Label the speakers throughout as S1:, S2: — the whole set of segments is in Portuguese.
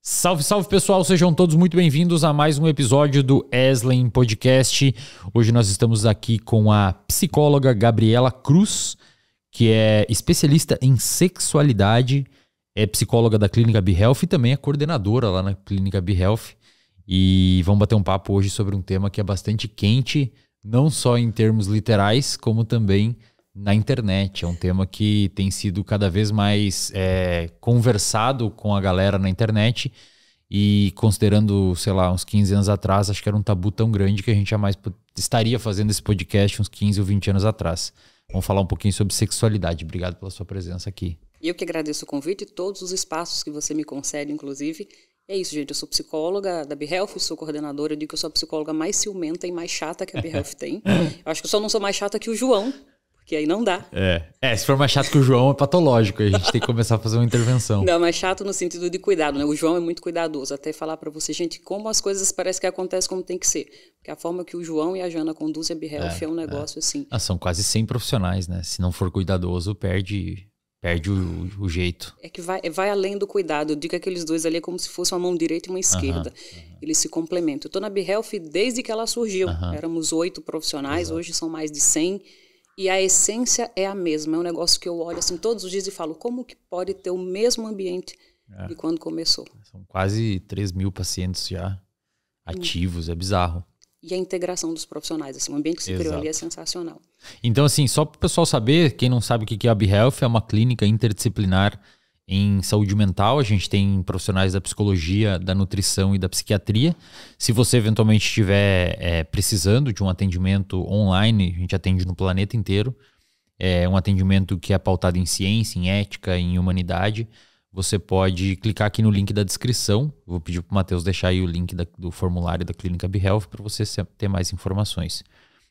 S1: Salve, salve pessoal, sejam todos muito bem-vindos a mais um episódio do Eslen Podcast. Hoje nós estamos aqui com a psicóloga Gabriela Cruz, que é especialista em sexualidade, é psicóloga da Clínica BeHealth e também é coordenadora lá na Clínica BeHealth. E vamos bater um papo hoje sobre um tema que é bastante quente, não só em termos literais, como também na internet. É um tema que tem sido cada vez mais conversado com a galera na internet e considerando, sei lá, uns 15 anos atrás, acho que era um tabu tão grande que a gente jamais estaria fazendo esse podcast uns 15 ou 20 anos atrás. Vamos falar um pouquinho sobre sexualidade. Obrigado pela sua presença aqui.
S2: Eu que agradeço o convite e todos os espaços que você me concede, inclusive. É isso, gente. Eu sou psicóloga da BeHealth, sou coordenadora. Eu digo que eu sou a psicóloga mais ciumenta e mais chata que a BeHealth tem. Eu acho que eu só não sou mais chata que o João, porque aí não dá.
S1: Se for mais chato que o João, é patológico. A gente tem que começar a fazer uma intervenção.
S2: Não, mais chato no sentido de cuidado, né? O João é muito cuidadoso. Até falar pra você, gente, como as coisas parece que acontecem como tem que ser. Porque a forma que o João e a Jana conduzem a BeHealth é um negócio assim.
S1: São quase 100 profissionais, né? Se não for cuidadoso, perde o jeito.
S2: É que vai além do cuidado. Eu digo que aqueles dois ali é como se fosse uma mão direita e uma esquerda. Eles se complementam. Eu estou na BeHealth desde que ela surgiu. Éramos 8 profissionais, hoje são mais de 100. E a essência é a mesma. É um negócio que eu olho assim todos os dias e falo, como que pode ter o mesmo ambiente de quando começou?
S1: São quase 3 mil pacientes já ativos, é bizarro.
S2: E a integração dos profissionais, assim, o ambiente que se criou ali é sensacional.
S1: Então, assim, só para o pessoal saber, quem não sabe o que é a BeHealth, é uma clínica interdisciplinar em saúde mental. A gente tem profissionais da psicologia, da nutrição e da psiquiatria. Se você eventualmente estiver precisando de um atendimento online, a gente atende no planeta inteiro. É um atendimento que é pautado em ciência, em ética, em humanidade. Você pode clicar aqui no link da descrição. Vou pedir para o Matheus deixar aí o link do formulário da Clínica BeHealth para você ter mais informações.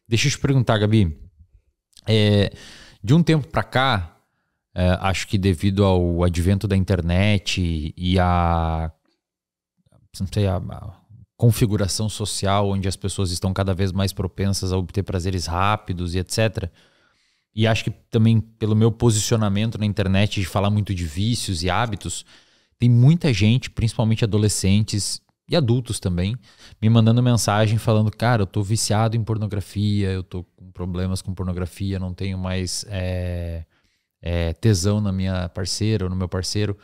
S1: Deixa eu te perguntar, Gabi. De um tempo para cá, acho que devido ao advento da internet e a configuração social, onde as pessoas estão cada vez mais propensas a obter prazeres rápidos e etc., e acho que também pelo meu posicionamento na internet de falar muito de vícios e hábitos, tem muita gente, principalmente adolescentes e adultos também, me mandando mensagem falando, cara, eu tô viciado em pornografia, eu tô com problemas com pornografia, não tenho mais tesão na minha parceira ou no meu parceiro.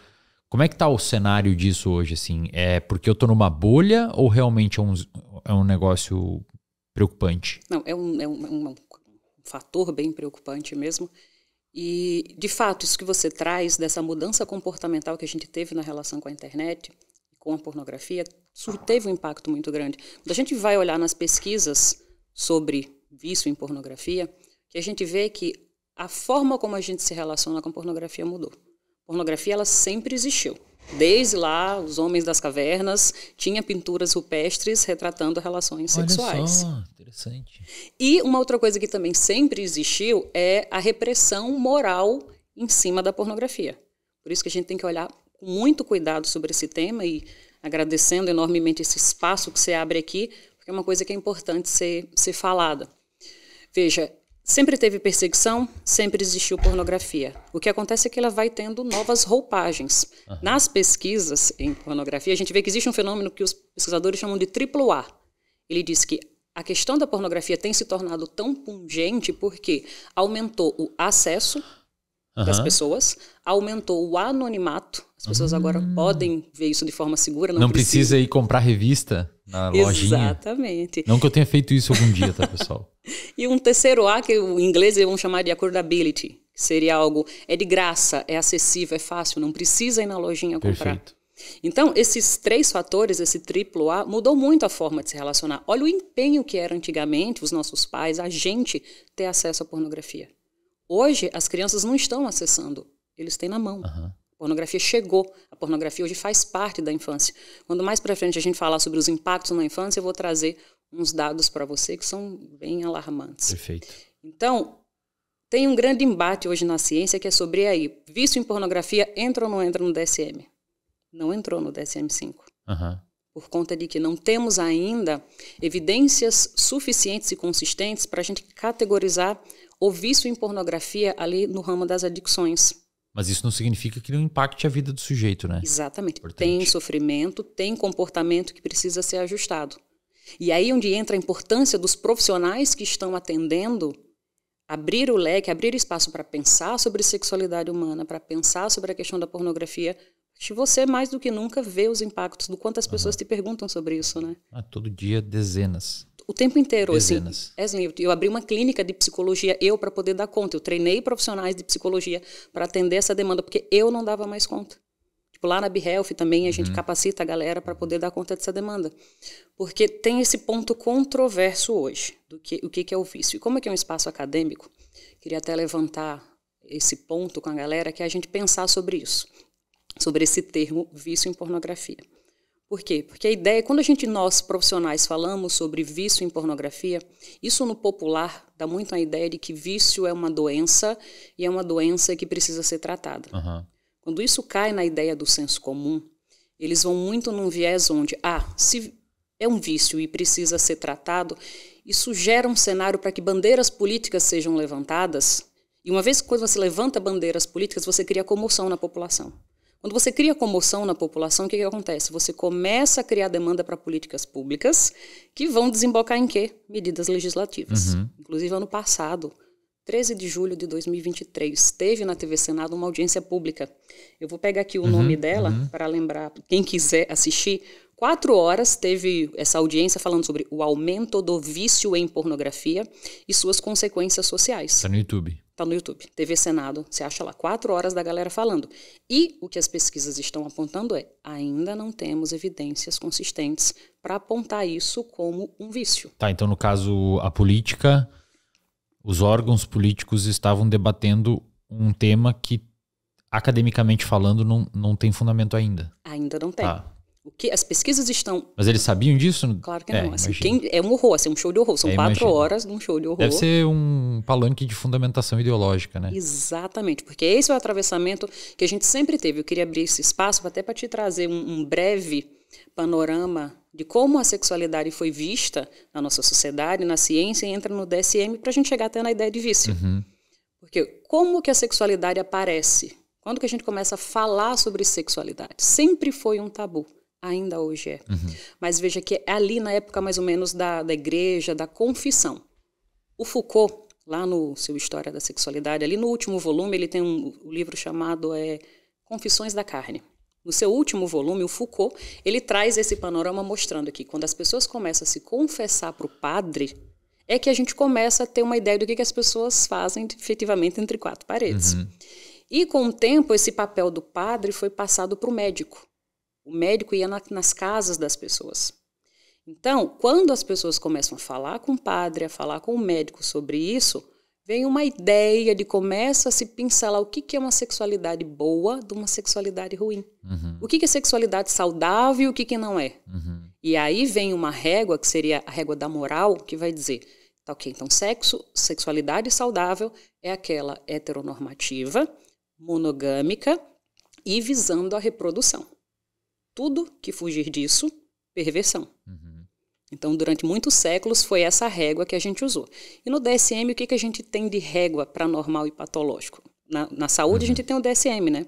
S1: Como é que tá o cenário disso hoje? Assim? É porque eu tô numa bolha ou realmente é um negócio preocupante?
S2: Não, é um fator bem preocupante mesmo. E, de fato, isso que você traz dessa mudança comportamental que a gente teve na relação com a internet, com a pornografia, teve um impacto muito grande. Quando a gente vai olhar nas pesquisas sobre vício em pornografia, que a gente vê que a forma como a gente se relaciona com a pornografia mudou. A pornografia, ela sempre existiu. Desde lá, os homens das cavernas tinham pinturas rupestres retratando relações sexuais.
S1: Olha só, interessante.
S2: E uma outra coisa que também sempre existiu é a repressão moral em cima da pornografia. Por isso que a gente tem que olhar com muito cuidado sobre esse tema e agradecendo enormemente esse espaço que você abre aqui, porque é uma coisa que é importante ser falada. Veja, sempre teve perseguição, sempre existiu pornografia. O que acontece é que ela vai tendo novas roupagens. Nas pesquisas em pornografia, a gente vê que existe um fenômeno que os pesquisadores chamam de triplo A. Ele diz que a questão da pornografia tem se tornado tão pungente porque aumentou o acesso das pessoas, aumentou o anonimato. As pessoas agora podem ver isso de forma segura.
S1: Não precisa ir comprar revista na lojinha.
S2: Exatamente.
S1: Não que eu tenha feito isso algum dia, tá, pessoal?
S2: E um terceiro A, que em inglês eles vão chamar de affordability, que seria algo, é de graça, é acessível, é fácil, não precisa ir na lojinha comprar.
S1: Perfeito.
S2: Então, esses 3 fatores, esse triplo A, mudou muito a forma de se relacionar. Olha o empenho que era antigamente, os nossos pais, a gente ter acesso à pornografia. Hoje, as crianças não estão acessando, eles têm na mão. A pornografia chegou, a pornografia hoje faz parte da infância. Quando mais para frente a gente falar sobre os impactos na infância, eu vou trazer uns dados para você que são bem alarmantes.
S1: Perfeito.
S2: Então, tem um grande embate hoje na ciência que é sobre aí, vício em pornografia entra ou não entra no DSM? Não entrou no DSM-5. Por conta de que não temos ainda evidências suficientes e consistentes para a gente categorizar o vício em pornografia ali no ramo das adicções.
S1: Mas isso não significa que não impacte a vida do sujeito, né?
S2: Exatamente.
S1: Importante.
S2: Tem sofrimento, tem comportamento que precisa ser ajustado. E aí onde entra a importância dos profissionais que estão atendendo, abrir o leque, abrir espaço para pensar sobre sexualidade humana, para pensar sobre a questão da pornografia. Você, mais do que nunca, vê os impactos do quanto as pessoas te perguntam sobre isso, né?
S1: Todo dia, dezenas.
S2: O tempo inteiro.
S1: Dezenas.
S2: Assim, eu abri uma clínica de psicologia, para poder dar conta. Eu treinei profissionais de psicologia para atender essa demanda, porque eu não dava mais conta. Tipo, lá na BeHealth também a gente capacita a galera para poder dar conta dessa demanda. Porque tem esse ponto controverso hoje, o que é o vício. E como é que é um espaço acadêmico, queria até levantar esse ponto com a galera, que é a gente pensar sobre isso, sobre esse termo vício em pornografia. Por quê? Porque a ideia, quando nós profissionais falamos sobre vício em pornografia, isso no popular dá muito a ideia de que vício é uma doença e é uma doença que precisa ser tratada. Quando isso cai na ideia do senso comum, eles vão muito num viés onde, se é um vício e precisa ser tratado, isso gera um cenário para que bandeiras políticas sejam levantadas, e uma vez que quando você levanta bandeiras políticas, você cria comoção na população. Quando você cria comoção na população, o que acontece? Você começa a criar demanda para políticas públicas que vão desembocar em quê? Medidas legislativas. Inclusive, ano passado, 13 de julho de 2023, teve na TV Senado uma audiência pública. Eu vou pegar aqui o nome dela para lembrar, quem quiser assistir. 4 horas teve essa audiência falando sobre o aumento do vício em pornografia e suas consequências sociais.
S1: Está no YouTube.
S2: Está no YouTube. TV Senado, você acha lá, 4 horas da galera falando. E o que as pesquisas estão apontando ainda não temos evidências consistentes para apontar isso como um vício.
S1: Tá, então no caso, a política, os órgãos políticos estavam debatendo um tema que, academicamente falando, não tem fundamento ainda.
S2: Ainda não tem.
S1: Tá.
S2: O que as pesquisas estão...
S1: Mas eles sabiam disso?
S2: Claro que não. Assim, é um horror, assim, um show de horror. São 4 horas de um show de horror.
S1: Deve ser um palanque de fundamentação ideológica, né?
S2: Exatamente, porque esse é o atravessamento que a gente sempre teve. Eu queria abrir esse espaço até para te trazer um breve panorama de como a sexualidade foi vista na nossa sociedade, na ciência, e entra no DSM, para a gente chegar até na ideia de vício. Porque como que a sexualidade aparece? Quando que a gente começa a falar sobre sexualidade? Sempre foi um tabu. Ainda hoje é. Mas veja que é ali na época mais ou menos da igreja, da confissão. O Foucault, lá no seu História da Sexualidade, ali no último volume, ele tem um livro chamado Confissões da Carne. No seu último volume, o Foucault, ele traz esse panorama mostrando que quando as pessoas começam a se confessar para o padre, é que a gente começa a ter uma ideia do que as pessoas fazem efetivamente entre 4 paredes. E com o tempo, esse papel do padre foi passado para o médico. O médico ia nas casas das pessoas. Então, quando as pessoas começam a falar com o padre, a falar com o médico sobre isso, vem uma ideia de começa a se pincelar o que é uma sexualidade boa de uma sexualidade ruim. O que é sexualidade saudável e o que não é. E aí vem uma régua, que seria a régua da moral, que vai dizer, tá, ok, então sexualidade saudável é aquela heteronormativa, monogâmica e visando a reprodução. Tudo que fugir disso, perversão. Então, durante muitos séculos, foi essa régua que a gente usou. E no DSM, o que a gente tem de régua para normal e patológico? Na saúde, a gente tem o DSM, né?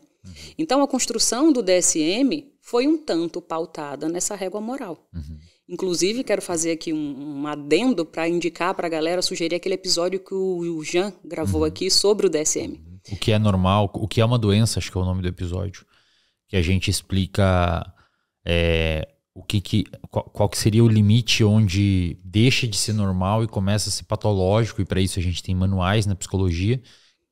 S2: Então, a construção do DSM foi um tanto pautada nessa régua moral. Inclusive, quero fazer aqui um adendo para indicar para a galera, sugerir aquele episódio que o Jean gravou aqui sobre o DSM.
S1: O que é normal, o que é uma doença, acho que é o nome do episódio, que a gente explica... qual que seria o limite onde deixa de ser normal e começa a ser patológico, e para isso a gente tem manuais na psicologia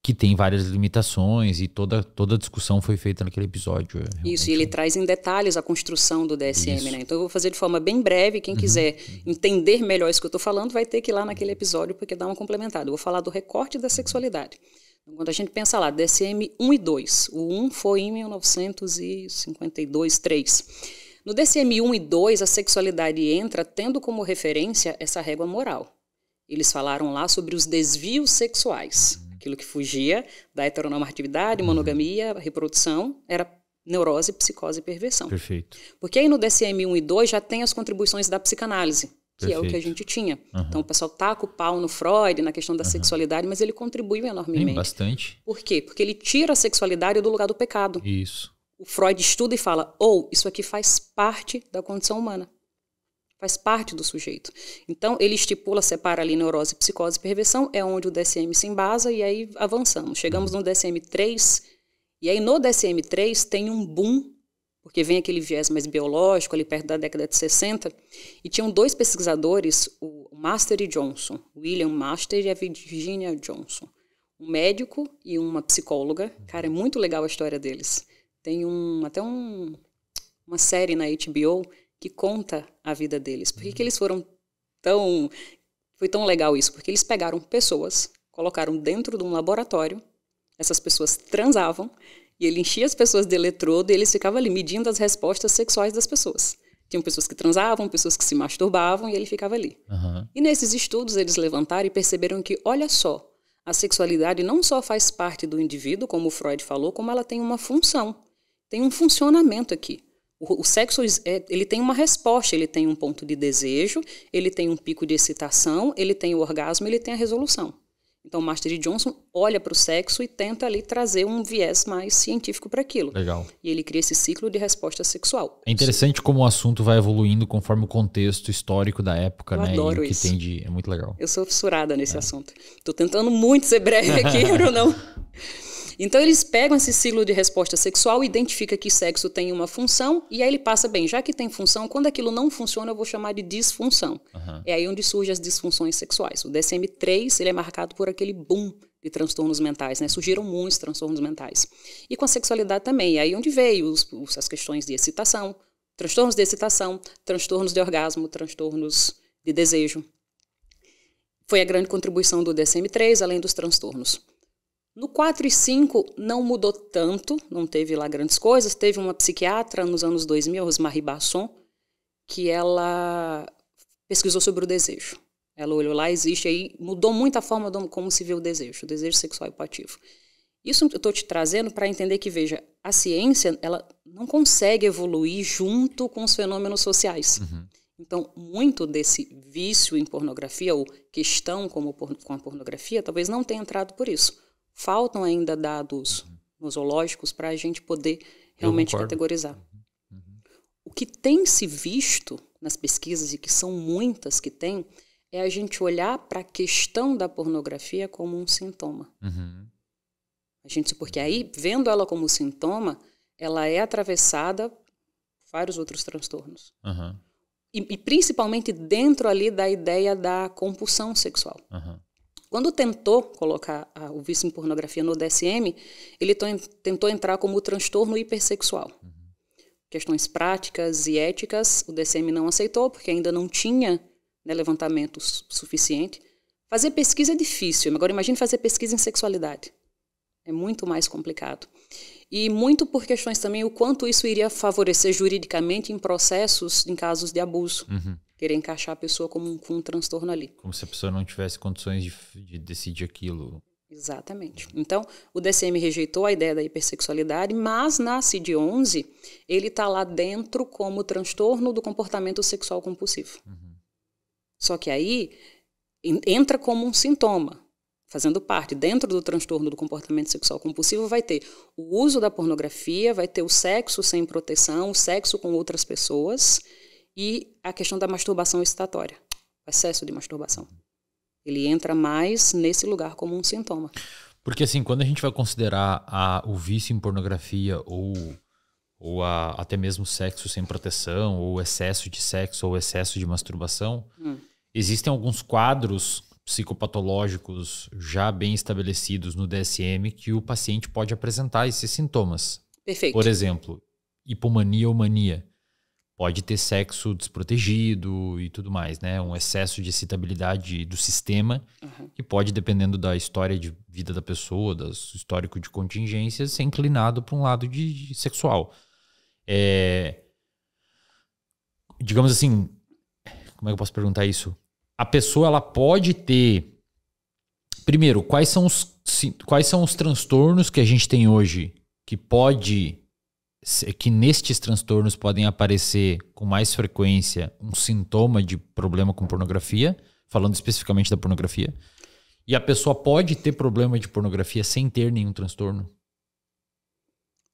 S1: que tem várias limitações, e toda a discussão foi feita naquele episódio.
S2: Isso, e ele traz em detalhes a construção do DSM, né? Então eu vou fazer de forma bem breve, quem quiser entender melhor isso que eu estou falando vai ter que ir lá naquele episódio porque dá uma complementada. Eu vou falar do recorte da sexualidade. Quando a gente pensa lá, DSM 1 e 2, o 1 foi em 1952, 3. No DSM 1 e 2, a sexualidade entra tendo como referência essa régua moral. Eles falaram lá sobre os desvios sexuais. Aquilo que fugia da heteronormatividade, monogamia, reprodução, era neurose, psicose e perversão.
S1: Perfeito.
S2: Porque aí no DSM 1 e 2 já tem as contribuições da psicanálise. que é o que a gente tinha. Então, o pessoal taca o pau no Freud, na questão da sexualidade, mas ele contribuiu enormemente.
S1: Sim, bastante.
S2: Por quê? Porque ele tira a sexualidade do lugar do pecado.
S1: Isso.
S2: O Freud estuda e fala, isso aqui faz parte da condição humana. Faz parte do sujeito. Então, ele estipula, separa ali neurose, psicose e perversão, é onde o DSM se embasa, e aí avançamos. Chegamos no DSM-3, e aí no DSM-3 tem um boom, porque vem aquele viés mais biológico, ali perto da década de 60, e tinham 2 pesquisadores, o Master e Johnson, William Master e a Virginia Johnson, um médico e uma psicóloga. Cara, é muito legal a história deles. Tem até uma série na HBO que conta a vida deles. Por que eles foram tão... Foi tão legal isso? Porque eles pegaram pessoas, colocaram dentro de um laboratório, essas pessoas transavam, e ele enchia as pessoas de eletrodo e eles ficavam ali medindo as respostas sexuais das pessoas. Tinham pessoas que transavam, pessoas que se masturbavam, e ele ficava ali. E nesses estudos eles levantaram e perceberam que, olha só, a sexualidade não só faz parte do indivíduo, como o Freud falou, como ela tem uma função. Tem um funcionamento aqui. O sexo, ele tem uma resposta, ele tem um ponto de desejo, ele tem um pico de excitação, ele tem o orgasmo, ele tem a resolução. Então, Master e Johnson olha para o sexo e tenta ali trazer um viés mais científico para aquilo.
S1: Legal.
S2: E ele cria esse ciclo de resposta sexual.
S1: É interessante como o assunto vai evoluindo conforme o contexto histórico da época,
S2: Eu
S1: né?
S2: adoro
S1: e o que
S2: isso.
S1: tem é muito legal.
S2: Eu sou fissurada nesse assunto. Estou tentando muito ser breve aqui, Brunão. Então, eles pegam esse ciclo de resposta sexual, identificam que sexo tem uma função, e aí ele passa, bem, já que tem função, quando aquilo não funciona, eu vou chamar de disfunção. É aí onde surgem as disfunções sexuais. O DSM-3, ele é marcado por aquele boom de transtornos mentais, né? Surgiram muitos transtornos mentais. E com a sexualidade também. E aí onde veio as questões de excitação, transtornos de orgasmo, transtornos de desejo. Foi a grande contribuição do DSM-3, além dos transtornos. No 4 e 5 não mudou tanto, não teve lá grandes coisas. Teve uma psiquiatra nos anos 2000, Rosemarie Basson, que ela pesquisou sobre o desejo. Ela olhou lá, existe aí, mudou muito a forma como se vê o desejo sexual hipoativo. Isso eu estou te trazendo para entender que, veja, a ciência ela não consegue evoluir junto com os fenômenos sociais. Então, muito desse vício em pornografia, ou questão com a pornografia, talvez não tenha entrado por isso. Faltam ainda dados nosológicos para a gente poder realmente categorizar. O que tem se visto nas pesquisas, e que são muitas que tem, é a gente olhar para a questão da pornografia como um sintoma. Porque aí, vendo ela como sintoma, ela é atravessada por vários outros transtornos. E principalmente dentro ali da ideia da compulsão sexual. Quando tentou colocar o vício em pornografia no DSM, ele tentou entrar como transtorno hipersexual. Questões práticas e éticas, o DSM não aceitou, porque ainda não tinha levantamento suficiente. Fazer pesquisa é difícil, agora imagine fazer pesquisa em sexualidade. É muito mais complicado. E muito por questões também, o quanto isso iria favorecer juridicamente em processos, em casos de abuso. Querer encaixar a pessoa com um transtorno ali.
S1: Como se a pessoa não tivesse condições de decidir aquilo.
S2: Exatamente. Então, o DSM rejeitou a ideia da hipersexualidade, mas na CID-11, ele está lá dentro como transtorno do comportamento sexual compulsivo. Só que aí entra como um sintoma, fazendo parte. Dentro do transtorno do comportamento sexual compulsivo vai ter o uso da pornografia, vai ter o sexo sem proteção, o sexo com outras pessoas, e a questão da masturbação excitatória, o excesso de masturbação. Ele entra mais nesse lugar como um sintoma.
S1: Porque assim, quando a gente vai considerar o vício em pornografia ou até mesmo sexo sem proteção, ou excesso de sexo ou excesso de masturbação, existem alguns quadros psicopatológicos já bem estabelecidos no DSM que o paciente pode apresentar esses sintomas.
S2: Perfeito.
S1: Por exemplo, hipomania ou mania. Pode ter sexo desprotegido e tudo mais, né? Um excesso de excitabilidade do sistema, que pode, dependendo da história de vida da pessoa, do histórico de contingências, ser inclinado para um lado de sexual. Digamos assim, como é que eu posso perguntar isso? A pessoa, ela pode ter... Primeiro, quais são os transtornos que a gente tem hoje que pode que nestes transtornos podem aparecer com mais frequência um sintoma de problema com pornografia, falando especificamente da pornografia, e a pessoa pode ter problema de pornografia sem ter nenhum transtorno?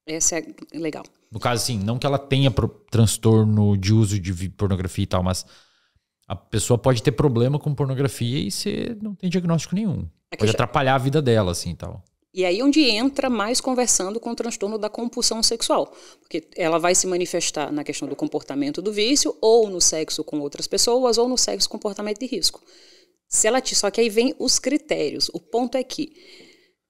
S2: Essa é legal.
S1: No caso, assim, não que ela tenha transtorno de uso de pornografia e tal, mas a pessoa pode ter problema com pornografia e você não tem diagnóstico nenhum. Pode atrapalhar a vida dela, assim, e tal.
S2: E aí onde entra mais conversando com o transtorno da compulsão sexual. Porque ela vai se manifestar na questão do comportamento do vício, ou no sexo com outras pessoas, ou no sexo com comportamento de risco. Só que aí vem os critérios. O ponto é que,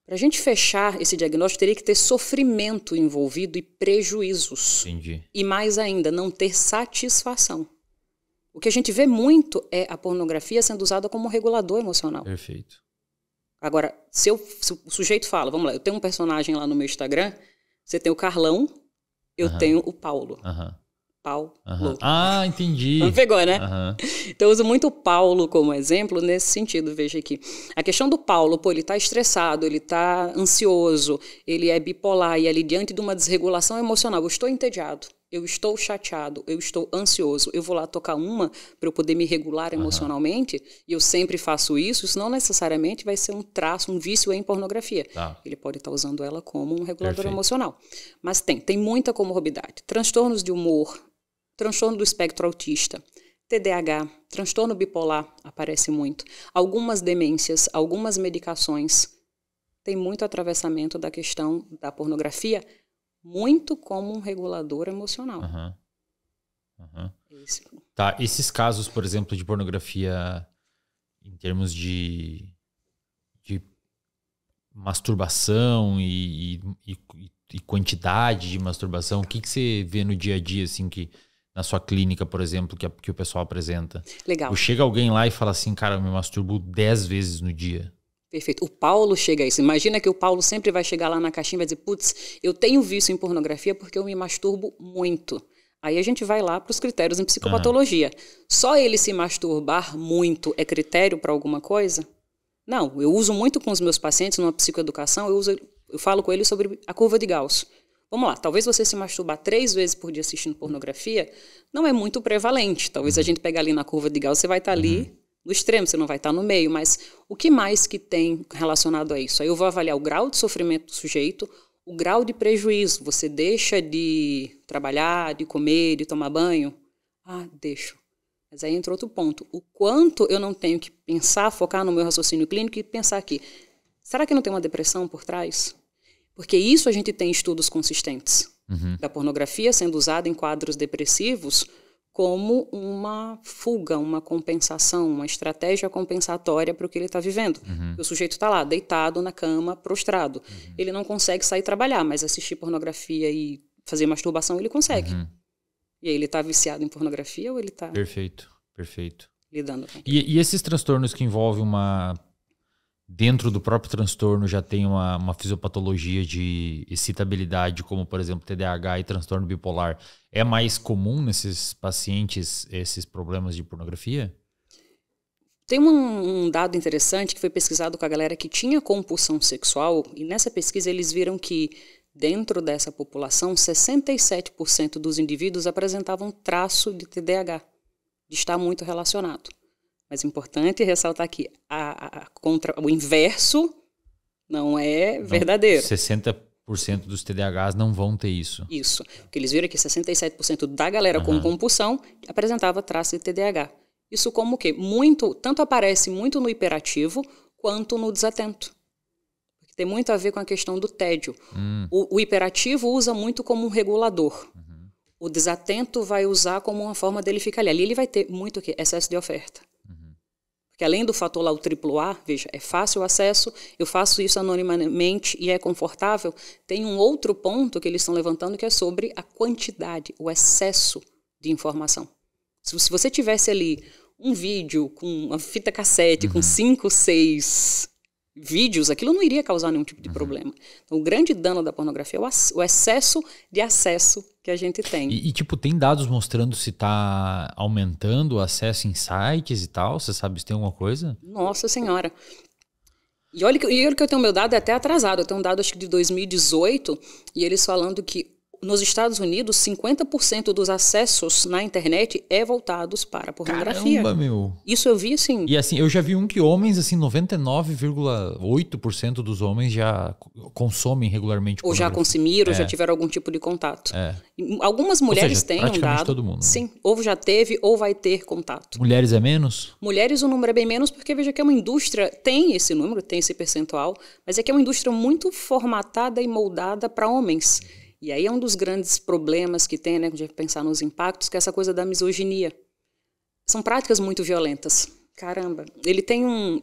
S2: para a gente fechar esse diagnóstico, teria que ter sofrimento envolvido e prejuízos.
S1: Entendi.
S2: E mais ainda, não ter satisfação. O que a gente vê muito é a pornografia sendo usada como regulador emocional.
S1: Perfeito.
S2: Agora, se o sujeito fala, vamos lá, eu tenho um personagem lá no meu Instagram, você tem o Carlão, eu tenho o Paulo. Paulo.
S1: Ah, entendi.
S2: Não pegou, né? Então eu uso muito o Paulo como exemplo nesse sentido, veja aqui. A questão do Paulo, ele tá estressado, ele tá ansioso, ele é bipolar e ali diante de uma desregulação emocional, eu estou entediado, eu estou chateado, eu estou ansioso, eu vou lá tocar uma para eu poder me regular emocionalmente, e eu sempre faço isso não necessariamente vai ser um traço, um vício em pornografia. Ele pode estar usando ela como um regulador emocional. Mas tem muita comorbidade. Transtornos de humor, transtorno do espectro autista, TDAH, transtorno bipolar, aparece muito. Algumas demências, algumas medicações, tem muito atravessamento da questão da pornografia, muito como um regulador emocional.
S1: Tá, esses casos, por exemplo, de pornografia em termos de masturbação e quantidade de masturbação, o que você vê no dia a dia, assim, que na sua clínica, por exemplo, que o pessoal apresenta?
S2: Legal.
S1: Ou chega alguém lá e fala assim, cara, eu me masturbo 10 vezes no dia.
S2: Perfeito. O Paulo chega a isso. Imagina que o Paulo sempre vai chegar lá na caixinha e vai dizer, putz, eu tenho vício em pornografia porque eu me masturbo muito. Aí a gente vai lá para os critérios em psicopatologia. Só ele se masturbar muito é critério para alguma coisa? Não, eu uso muito com os meus pacientes numa psicoeducação, eu falo com eles sobre a curva de Gauss. Vamos lá, talvez você se masturbar 3 vezes por dia assistindo pornografia não é muito prevalente. Talvez a gente pegar ali na curva de Gauss, você vai estar ali no extremo, você não vai estar no meio. Mas o que mais que tem relacionado a isso? Aí eu vou avaliar o grau de sofrimento do sujeito, o grau de prejuízo. Você deixa de trabalhar, de comer, de tomar banho? Ah, deixo. Mas aí entra outro ponto. O quanto eu não tenho que pensar, focar no meu raciocínio clínico e pensar aqui, será que não tem uma depressão por trás? Porque isso a gente tem estudos consistentes. Da pornografia sendo usada em quadros depressivos como uma fuga, uma compensação, uma estratégia compensatória para o que ele está vivendo. O sujeito está lá, deitado na cama, prostrado. Ele não consegue sair trabalhar, mas assistir pornografia e fazer masturbação ele consegue. E aí ele está viciado em pornografia ou ele está...
S1: Perfeito.
S2: Lidando com
S1: e esses transtornos que envolvem uma... Dentro do próprio transtorno já tem uma fisiopatologia de excitabilidade, como, por exemplo, TDAH e transtorno bipolar. É mais comum nesses pacientes esses problemas de pornografia?
S2: Tem um dado interessante que foi pesquisado com a galera que tinha compulsão sexual, e nessa pesquisa eles viram que dentro dessa população, 67% dos indivíduos apresentavam traço de TDAH, de estar muito relacionado. Mas é importante ressaltar aqui, o inverso não é verdadeiro.
S1: 60% dos TDAHs não vão ter isso.
S2: Isso. Porque eles viram que 67% da galera com compulsão apresentava traço de TDAH. Isso como o quê? Tanto aparece muito no hiperativo quanto no desatento. Porque tem muito a ver com a questão do tédio. O hiperativo usa muito como um regulador. O desatento vai usar como uma forma dele ficar ali. Ali ele vai ter muito o quê? Excesso de oferta. Porque além do fator lá, o AAA, veja, é fácil o acesso, eu faço isso anonimamente e é confortável, tem um outro ponto que eles estão levantando que é sobre a quantidade, o excesso de informação. Se você tivesse ali um vídeo com uma fita cassete com 5, 6 vídeos, aquilo não iria causar nenhum tipo de problema. Então, o grande dano da pornografia é o excesso de acesso que a gente tem.
S1: E tipo, tem dados mostrando se está aumentando o acesso em sites e tal? Você sabe se tem alguma coisa?
S2: Nossa Senhora. E olha que eu tenho meu dado é até atrasado. Eu tenho um dado, acho que de 2018, e eles falando que nos Estados Unidos, 50% dos acessos na internet é voltados para a pornografia.
S1: Caramba, meu.
S2: Isso eu vi, assim...
S1: E assim, eu já vi que homens, assim, 99,8% dos homens já consomem regularmente
S2: ou já consumiram, ou já tiveram algum tipo de contato. Algumas mulheres têm um dado.
S1: Todo mundo,
S2: sim, ou já teve ou vai ter contato.
S1: Mulheres é menos?
S2: Mulheres o número é bem menos, porque veja que é uma indústria, tem esse número, tem esse percentual, mas é que é uma indústria muito formatada e moldada para homens. E aí é um dos grandes problemas que tem, né, de pensar nos impactos, que é essa coisa da misoginia. São práticas muito violentas. Caramba.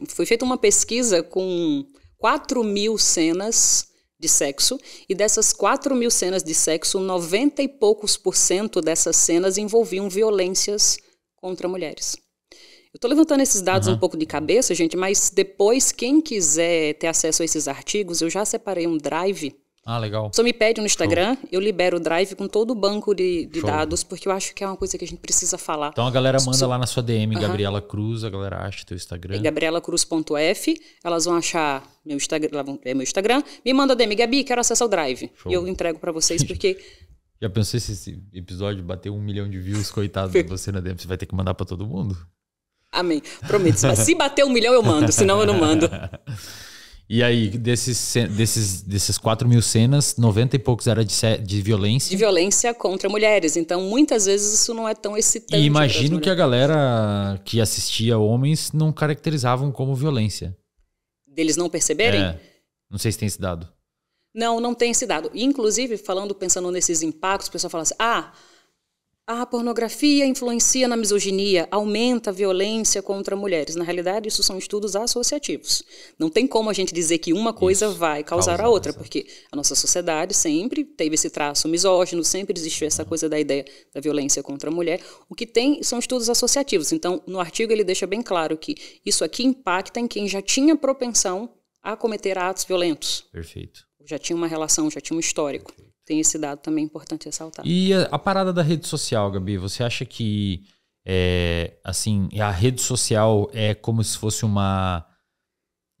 S2: Foi feita uma pesquisa com 4.000 cenas de sexo, e dessas 4.000 cenas de sexo, 90 e poucos % dessas cenas envolviam violências contra mulheres. Eu estou levantando esses dados um pouco de cabeça, gente, mas depois, quem quiser ter acesso a esses artigos, eu já separei um drive.
S1: Ah, legal.
S2: Só me pede no Instagram, eu libero o drive com todo o banco de dados, porque eu acho que é uma coisa que a gente precisa falar.
S1: Então a galera manda lá na sua DM, Gabriela Cruz, a galera acha teu Instagram.
S2: É gabrielacruz.f, elas vão achar meu Instagram, me manda DM, Gabi, quero acessar o drive. E eu entrego para vocês, porque...
S1: Já pensou se esse episódio bater 1 milhão de views, coitado de você na DM, você vai ter que mandar para todo mundo?
S2: Amém, prometo. Se bater 1 milhão eu mando, senão eu não mando.
S1: E aí, desses 4.000 cenas, 90 e poucos era de violência?
S2: De violência contra mulheres. Então, muitas vezes isso não é tão excitante.
S1: E imagino que a galera que assistia homens não caracterizavam como violência.
S2: Deles não perceberem?
S1: Não sei se tem esse dado.
S2: Não tem esse dado. Inclusive, pensando nesses impactos, o pessoal fala assim, a pornografia influencia na misoginia, aumenta a violência contra mulheres. Na realidade, isso são estudos associativos. Não tem como a gente dizer que uma coisa vai causar a outra, porque a nossa sociedade sempre teve esse traço misógino, sempre existiu essa coisa da ideia da violência contra a mulher. O que tem são estudos associativos. Então, no artigo ele deixa bem claro que isso aqui impacta em quem já tinha propensão a cometer atos violentos.
S1: Perfeito.
S2: Já tinha uma relação, já tinha um histórico. Perfeito. Tem esse dado também importante ressaltar.
S1: E a parada da rede social, Gabi, você acha que a rede social é como se fosse uma...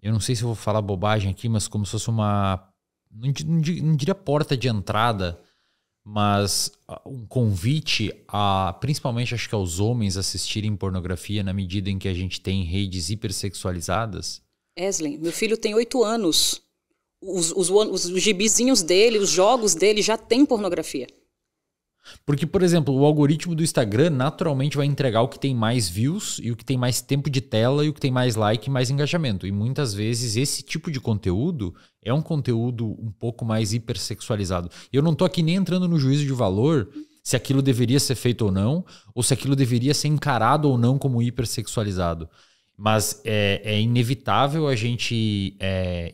S1: Eu não sei se eu vou falar bobagem aqui, mas como se fosse uma... Não diria porta de entrada, mas um convite principalmente acho que aos homens assistirem pornografia na medida em que a gente tem redes hipersexualizadas?
S2: Eslen, meu filho tem 8 anos. Os gibizinhos dele, os jogos dele já tem pornografia.
S1: Porque, por exemplo, o algoritmo do Instagram naturalmente vai entregar o que tem mais views e o que tem mais tempo de tela e o que tem mais like e mais engajamento. E muitas vezes esse tipo de conteúdo é um conteúdo um pouco mais hipersexualizado. E eu não tô aqui nem entrando no juízo de valor se aquilo deveria ser feito ou se aquilo deveria ser encarado ou não como hipersexualizado. Mas é inevitável a gente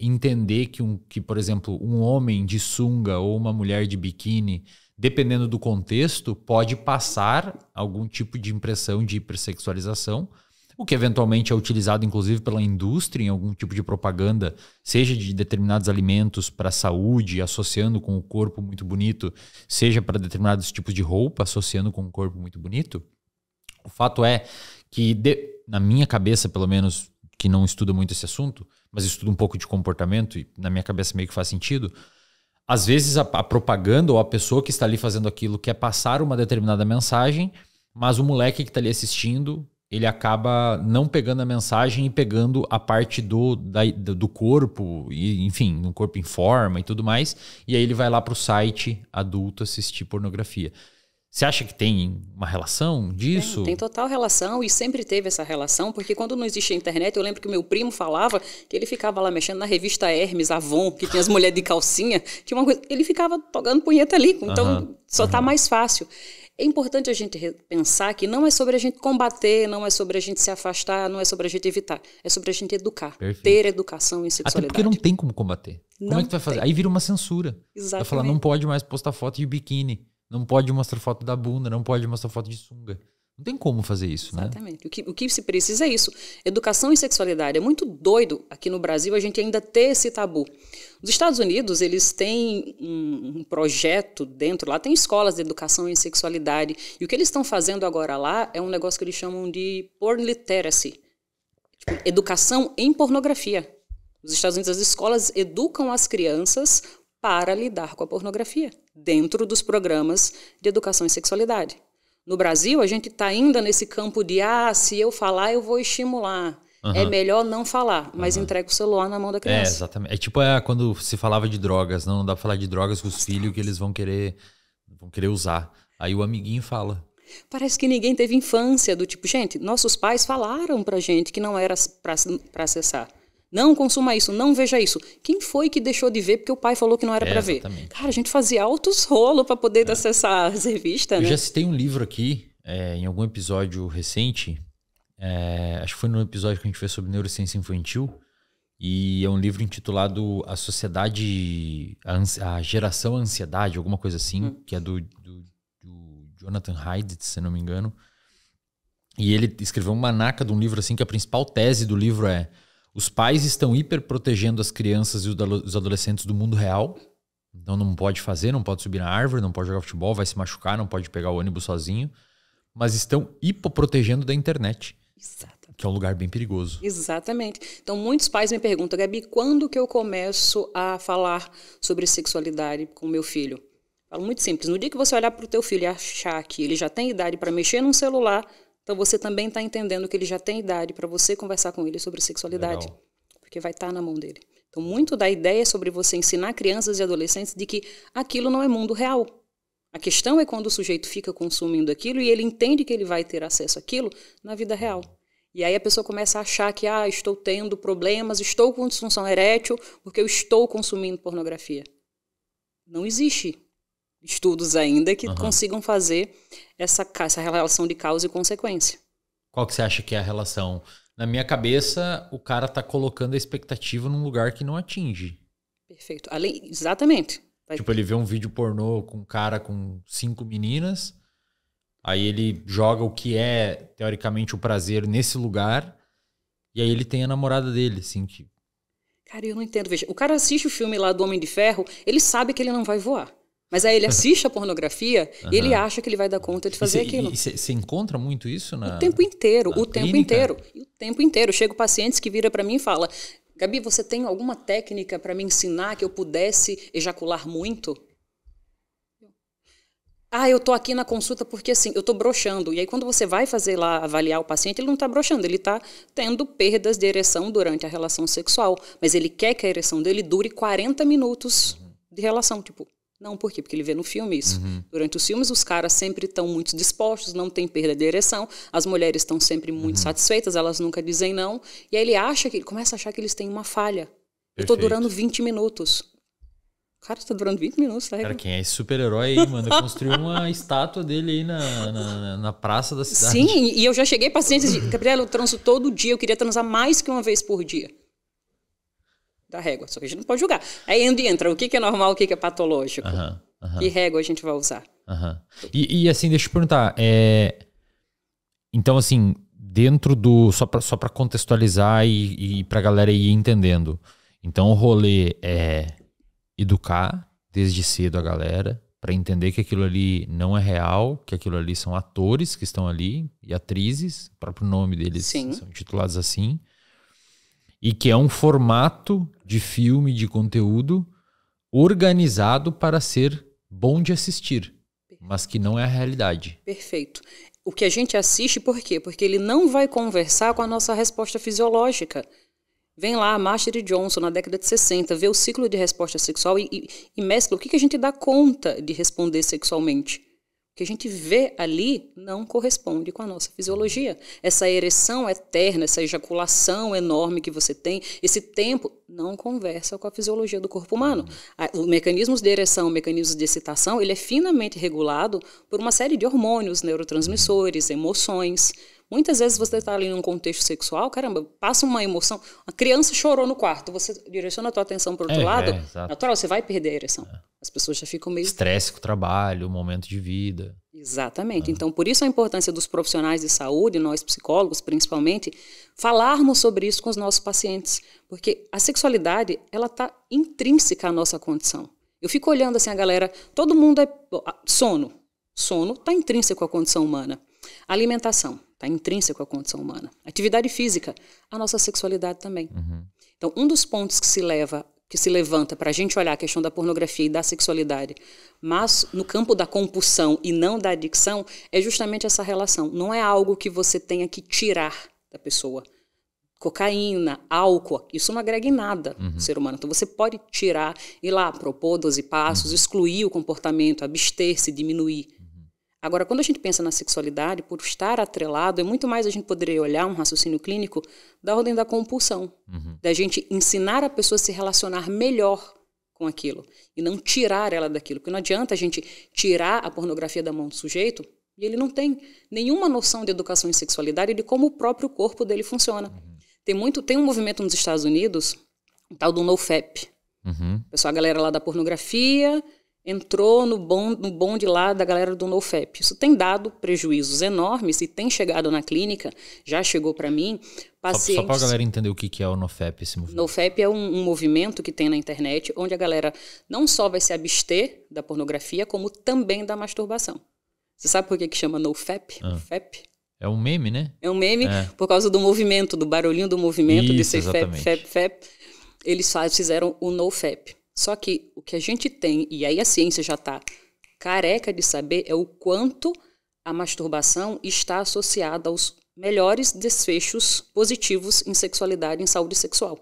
S1: entender que, por exemplo, um homem de sunga ou uma mulher de biquíni, dependendo do contexto, pode passar algum tipo de impressão de hipersexualização, o que eventualmente é utilizado, inclusive, pela indústria em algum tipo de propaganda, seja de determinados alimentos para a saúde, associando com o corpo muito bonito, seja para determinados tipos de roupa, associando com o corpo muito bonito. O fato é que, na minha cabeça, pelo menos, que não estuda muito esse assunto, mas estuda um pouco de comportamento e na minha cabeça meio que faz sentido, às vezes a propaganda ou a pessoa que está ali fazendo aquilo quer passar uma determinada mensagem, mas o moleque que está ali assistindo, ele acaba não pegando a mensagem e pegando a parte do corpo, e, enfim, um corpo em forma e tudo mais, e aí ele vai lá para o site adulto assistir pornografia. Você acha que tem uma relação disso?
S2: Tem total relação e sempre teve essa relação, porque quando não existia internet, eu lembro que o meu primo falava que ele ficava lá mexendo na revista Hermes, Avon, que tinha as mulheres de calcinha, tinha uma coisa, ele ficava tocando punheta ali, então só tá mais fácil. É importante a gente pensar que não é sobre a gente combater, não é sobre a gente se afastar, não é sobre a gente evitar, é sobre a gente educar, ter educação em sexualidade.
S1: Até porque não tem como combater. Como é que tu vai fazer? Aí vira uma censura.
S2: Exatamente.
S1: Vai falar, não pode mais postar foto de biquíni. Não pode mostrar foto da bunda, não pode mostrar foto de sunga. Não tem como fazer isso, né?
S2: Exatamente. O que se precisa é isso. Educação em sexualidade. É muito doido aqui no Brasil a gente ainda ter esse tabu. Nos Estados Unidos, eles têm um projeto dentro, lá tem escolas de educação em sexualidade. E o que eles estão fazendo agora lá é um negócio que eles chamam de porn literacy. Tipo, educação em pornografia. Nos Estados Unidos, as escolas educam as crianças para lidar com a pornografia, dentro dos programas de educação em sexualidade. No Brasil, a gente está ainda nesse campo de, se eu falar, eu vou estimular. É melhor não falar, mas entrega o celular na mão da criança.
S1: Exatamente. É tipo quando se falava de drogas, não dá pra falar de drogas com os filhos que eles vão querer usar. Aí o amiguinho fala.
S2: Parece que ninguém teve infância do tipo, gente, nossos pais falaram pra gente que não era para acessar. Não consuma isso, não veja isso. Quem foi que deixou de ver porque o pai falou que não era para ver? Cara, a gente fazia altos rolos para poder acessar as revistas, né?
S1: Eu já citei um livro aqui, em algum episódio recente, acho que foi no episódio que a gente fez sobre neurociência infantil, e é um livro intitulado A Sociedade, a Geração Ansiedade, alguma coisa assim, que é do Jonathan Haidt, se não me engano. E ele escreveu uma naca de um livro assim, que a principal tese do livro é: os pais estão hiperprotegendo as crianças e os adolescentes do mundo real. Então não pode fazer, não pode subir na árvore, não pode jogar futebol, vai se machucar, não pode pegar o ônibus sozinho. Mas estão hipoprotegendo da internet. Exatamente. Que é um lugar bem perigoso.
S2: Exatamente. Então muitos pais me perguntam, Gabi, quando que eu começo a falar sobre sexualidade com meu filho? Falo muito simples. No dia que você olhar para o teu filho e achar que ele já tem idade para mexer num celular, então você também está entendendo que ele já tem idade para você conversar com ele sobre sexualidade. Legal. Porque vai estar na mão dele. Então muito da ideia é sobre você ensinar crianças e adolescentes de que aquilo não é mundo real. A questão é quando o sujeito fica consumindo aquilo e ele entende que ele vai ter acesso àquilo na vida real. E aí a pessoa começa a achar que estou tendo problemas, estou com disfunção erétil porque eu estou consumindo pornografia. Não existe estudos ainda que consigam fazer essa relação de causa e consequência.
S1: Qual que você acha que é a relação? Na minha cabeça, o cara tá colocando a expectativa num lugar que não atinge.
S2: Perfeito. Exatamente.
S1: Tipo, ele vê um vídeo pornô com um cara com 5 meninas, aí ele joga o que é, teoricamente, o prazer nesse lugar, e aí ele tem a namorada dele, assim, que...
S2: Cara, eu não entendo. Veja, o cara assiste o filme lá do Homem de Ferro, ele sabe que ele não vai voar. Mas aí ele assiste a pornografia e ele acha que ele vai dar conta de fazer aquilo.
S1: E você encontra muito isso
S2: o tempo inteiro, o tempo inteiro. E o tempo inteiro. Chego pacientes que viram para mim e falam, Gabi, você tem alguma técnica para me ensinar que eu pudesse ejacular muito? Eu tô aqui na consulta porque assim, eu tô broxando. E aí quando você vai fazer lá, avaliar o paciente, ele não tá broxando, ele tá tendo perdas de ereção durante a relação sexual. Mas ele quer que a ereção dele dure 40 minutos de relação, tipo... Não, por quê? Porque ele vê no filme isso. Durante os filmes, os caras sempre estão muito dispostos, não tem perda de ereção, as mulheres estão sempre muito satisfeitas, elas nunca dizem não, e aí ele começa a achar que eles têm uma falha. Perfeito. Eu tô durando 20 minutos. Cara, tá durando 20 minutos, tá?
S1: Cara, quem é esse super-herói aí, mano? Construiu uma estátua dele aí na praça da cidade.
S2: Sim, e eu já cheguei pacientes de, Gabriela, eu transo todo dia, eu queria transar mais que uma vez por dia. Da régua, só que a gente não pode julgar. Aí entra o que é normal, o que é patológico. Que régua a gente vai usar.
S1: E assim, deixa eu te perguntar. Então, assim, dentro do... Só pra contextualizar e pra galera ir entendendo. Então, o rolê é educar desde cedo a galera pra entender que aquilo ali não é real, que aquilo ali são atores que estão ali e atrizes, o próprio nome deles são intitulados assim. E que é um formato de filme, de conteúdo organizado para ser bom de assistir, mas que não é a realidade.
S2: Perfeito. O que a gente assiste, por quê? Porque ele não vai conversar com a nossa resposta fisiológica. Vem lá a Master e Johnson, na década de 60, vê o ciclo de resposta sexual e mescla o que a gente dá conta de responder sexualmente. O que a gente vê ali não corresponde com a nossa fisiologia. Essa ereção eterna, essa ejaculação enorme que você tem, esse tempo não conversa com a fisiologia do corpo humano. Os mecanismos de ereção, mecanismos de excitação, ele é finamente regulado por uma série de hormônios, neurotransmissores, emoções. Muitas vezes você está ali num contexto sexual, caramba, passa uma emoção, a criança chorou no quarto, você direciona a tua atenção para o outro lado, natural, você vai perder a ereção. As pessoas já ficam meio...
S1: Estresse com o trabalho, momento de vida.
S2: Exatamente. Então, por isso a importância dos profissionais de saúde, nós psicólogos principalmente, falarmos sobre isso com os nossos pacientes. Porque a sexualidade, ela está intrínseca à nossa condição. Eu fico olhando assim a galera, todo mundo é... Sono. Sono está intrínseco à condição humana. Alimentação está intrínseco à condição humana. Atividade física, a nossa sexualidade também. Então, um dos pontos que se leva que se levanta para a gente olhar a questão da pornografia e da sexualidade, mas no campo da compulsão e não da adicção, é justamente essa relação. Não é algo que você tenha que tirar da pessoa. Cocaína, álcool, isso não agrega em nada no ser humano. Então você pode tirar, ir lá, propor 12 passos, excluir o comportamento, abster-se, diminuir. Agora, quando a gente pensa na sexualidade, por estar atrelado, é muito mais a gente poderia olhar um raciocínio clínico da ordem da compulsão, da gente ensinar a pessoa a se relacionar melhor com aquilo e não tirar ela daquilo. Porque não adianta a gente tirar a pornografia da mão do sujeito e ele não tem nenhuma noção de educação em sexualidade e de como o próprio corpo dele funciona. Tem um movimento nos Estados Unidos, o tal do NoFap. Pessoal, a galera lá da pornografia entrou no bonde lá da galera do NoFap. Isso tem dado prejuízos enormes e tem chegado na clínica, já chegou para mim, pacientes...
S1: Só para a galera entender o que é o NoFap, esse movimento.
S2: NoFap é um movimento que tem na internet, onde a galera não só vai se abster da pornografia, como também da masturbação. Você sabe por que chama NoFap? FAP?
S1: É um meme, né?
S2: É um meme por causa do movimento, do barulhinho do movimento, de ser FAP. Eles fizeram o NoFap. Só que o que a gente tem, e aí a ciência já está careca de saber, é o quanto a masturbação está associada aos melhores desfechos positivos em sexualidade e em saúde sexual.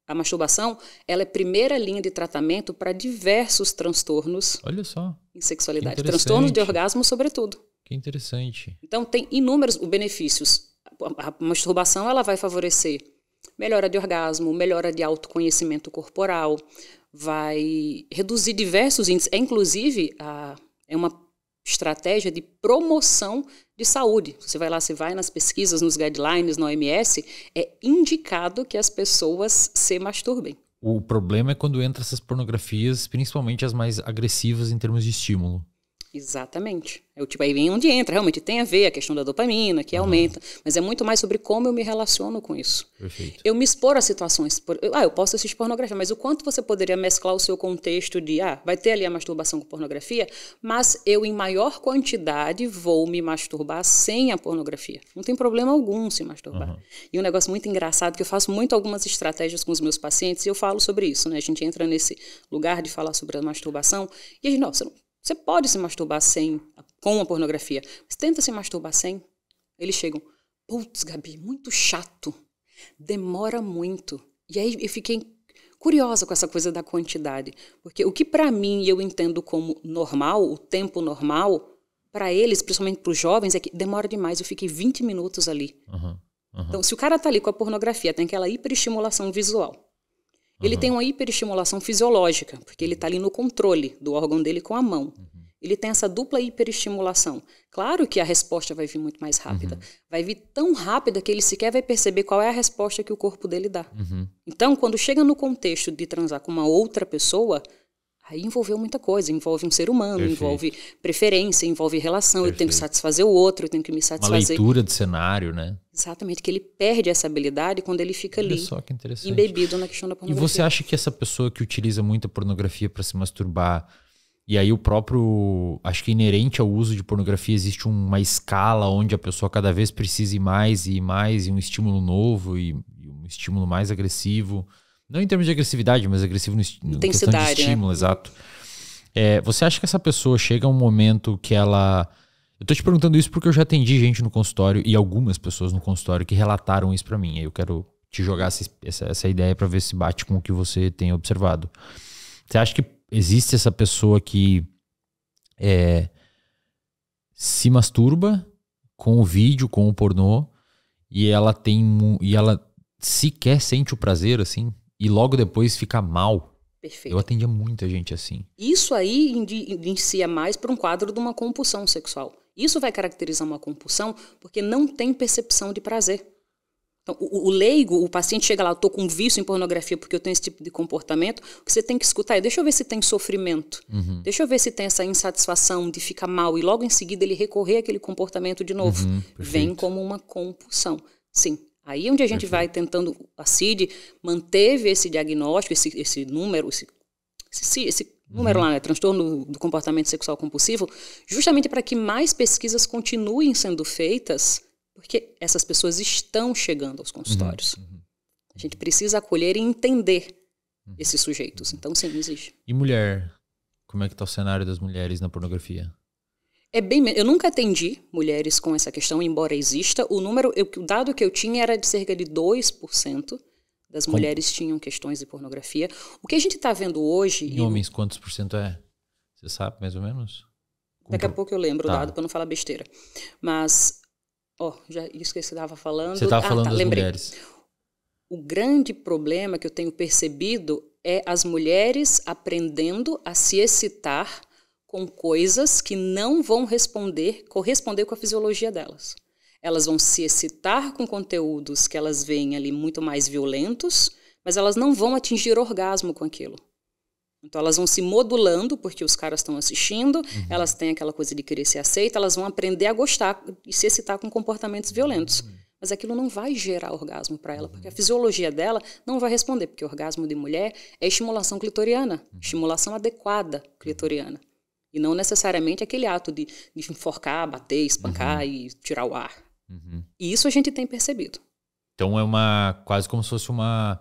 S2: A masturbação, ela é primeira linha de tratamento para diversos transtornos em sexualidade. Transtornos de orgasmo, sobretudo.
S1: Que interessante.
S2: Então, tem inúmeros benefícios. A masturbação, ela vai favorecer melhora de orgasmo, melhora de autoconhecimento corporal, vai reduzir diversos índices. Inclusive, é uma estratégia de promoção de saúde. Você vai nas pesquisas, nos guidelines, na OMS, é indicado que as pessoas se masturbem.
S1: O problema é quando entra essas pornografias, principalmente as mais agressivas em termos de estímulo.
S2: Exatamente. Aí vem onde entra, realmente tem a ver a questão da dopamina, que aumenta, mas é muito mais sobre como eu me relaciono com isso.
S1: Perfeito.
S2: Eu me expor a situações, eu posso assistir pornografia, mas o quanto você poderia mesclar o seu contexto de, vai ter ali a masturbação com pornografia, mas eu em maior quantidade vou me masturbar sem a pornografia. Não tem problema algum se masturbar. E um negócio muito engraçado, que eu faço muito algumas estratégias com os meus pacientes e eu falo sobre isso, né? A gente entra nesse lugar de falar sobre a masturbação e a gente, você pode se masturbar com a pornografia, mas tenta se masturbar sem. Eles chegam, putz, Gabi, muito chato, demora muito. E aí eu fiquei curiosa com essa coisa da quantidade, porque o que para mim eu entendo como normal, o tempo normal, para eles, principalmente para os jovens, é que demora demais. Eu fiquei 20 minutos ali. Então, se o cara tá ali com a pornografia, tem aquela hiperestimulação visual. Ele tem uma hiperestimulação fisiológica, porque ele está ali no controle do órgão dele com a mão. Ele tem essa dupla hiperestimulação. Claro que a resposta vai vir muito mais rápida. Vai vir tão rápida que ele sequer vai perceber qual é a resposta que o corpo dele dá. Então, quando chega no contexto de transar com uma outra pessoa, aí envolveu muita coisa. Envolve um ser humano, envolve preferência, envolve relação. Eu tenho que satisfazer o outro, eu tenho que me satisfazer.
S1: Uma leitura de cenário, né?
S2: Exatamente, que ele perde essa habilidade quando ele fica ali,
S1: só que interessante,
S2: embebido na questão da pornografia.
S1: E você acha que essa pessoa que utiliza muita pornografia para se masturbar, e aí o próprio, acho que inerente ao uso de pornografia, existe uma escala onde a pessoa cada vez precisa ir mais e mais, e um estímulo novo e um estímulo mais agressivo, não em termos de agressividade, mas agressivo no questão de estímulo, né? Exato. Você acha que essa pessoa chega a um momento que ela... Eu tô te perguntando isso porque eu já atendi gente no consultório e algumas pessoas no consultório que relataram isso para mim. Aí eu quero te jogar essa ideia para ver se bate com o que você tem observado. Você acha que existe essa pessoa que se masturba com o vídeo, com o pornô, e ela sequer sente o prazer, assim, e logo depois fica mal?
S2: Perfeito.
S1: Eu atendia muita gente assim.
S2: Isso aí inicia mais para um quadro de uma compulsão sexual. Isso vai caracterizar uma compulsão porque não tem percepção de prazer. Então, o leigo, o paciente chega lá, eu estou com vício em pornografia porque eu tenho esse tipo de comportamento, o que você tem que escutar é, deixa eu ver se tem sofrimento, deixa eu ver se tem essa insatisfação de ficar mal, e logo em seguida ele recorrer àquele comportamento de novo. Vem como uma compulsão. Sim. Aí onde a gente vai tentando, a CID manteve esse diagnóstico, esse número, esse número lá, né, transtorno do comportamento sexual compulsivo, justamente para que mais pesquisas continuem sendo feitas, porque essas pessoas estão chegando aos consultórios. A gente precisa acolher e entender esses sujeitos. Então, sim, existe.
S1: E mulher? Como é que tá o cenário das mulheres na pornografia?
S2: Eu nunca atendi mulheres com essa questão, embora exista. O dado que eu tinha era de cerca de 2% das mulheres tinham questões de pornografia. O que a gente está vendo hoje...
S1: Em homens, quantos por cento é? Você sabe, mais ou menos?
S2: Daqui a pouco eu lembro o dado para não falar besteira. Mas, já isso que você estava falando...
S1: Você estava falando das
S2: lembrei.
S1: mulheres.
S2: O grande problema que eu tenho percebido é as mulheres aprendendo a se excitar com coisas que não vão corresponder com a fisiologia delas. Elas vão se excitar com conteúdos que elas veem ali muito mais violentos, mas elas não vão atingir orgasmo com aquilo. Então elas vão se modulando, porque os caras estão assistindo, elas têm aquela coisa de querer ser aceita, elas vão aprender a gostar e se excitar com comportamentos violentos. Mas aquilo não vai gerar orgasmo para ela, porque a fisiologia dela não vai responder, porque o orgasmo de mulher é estimulação clitoriana, estimulação adequada clitoriana. E não necessariamente aquele ato de enforcar, bater, espancar e tirar o ar. E isso a gente tem percebido.
S1: Então é quase como se fosse uma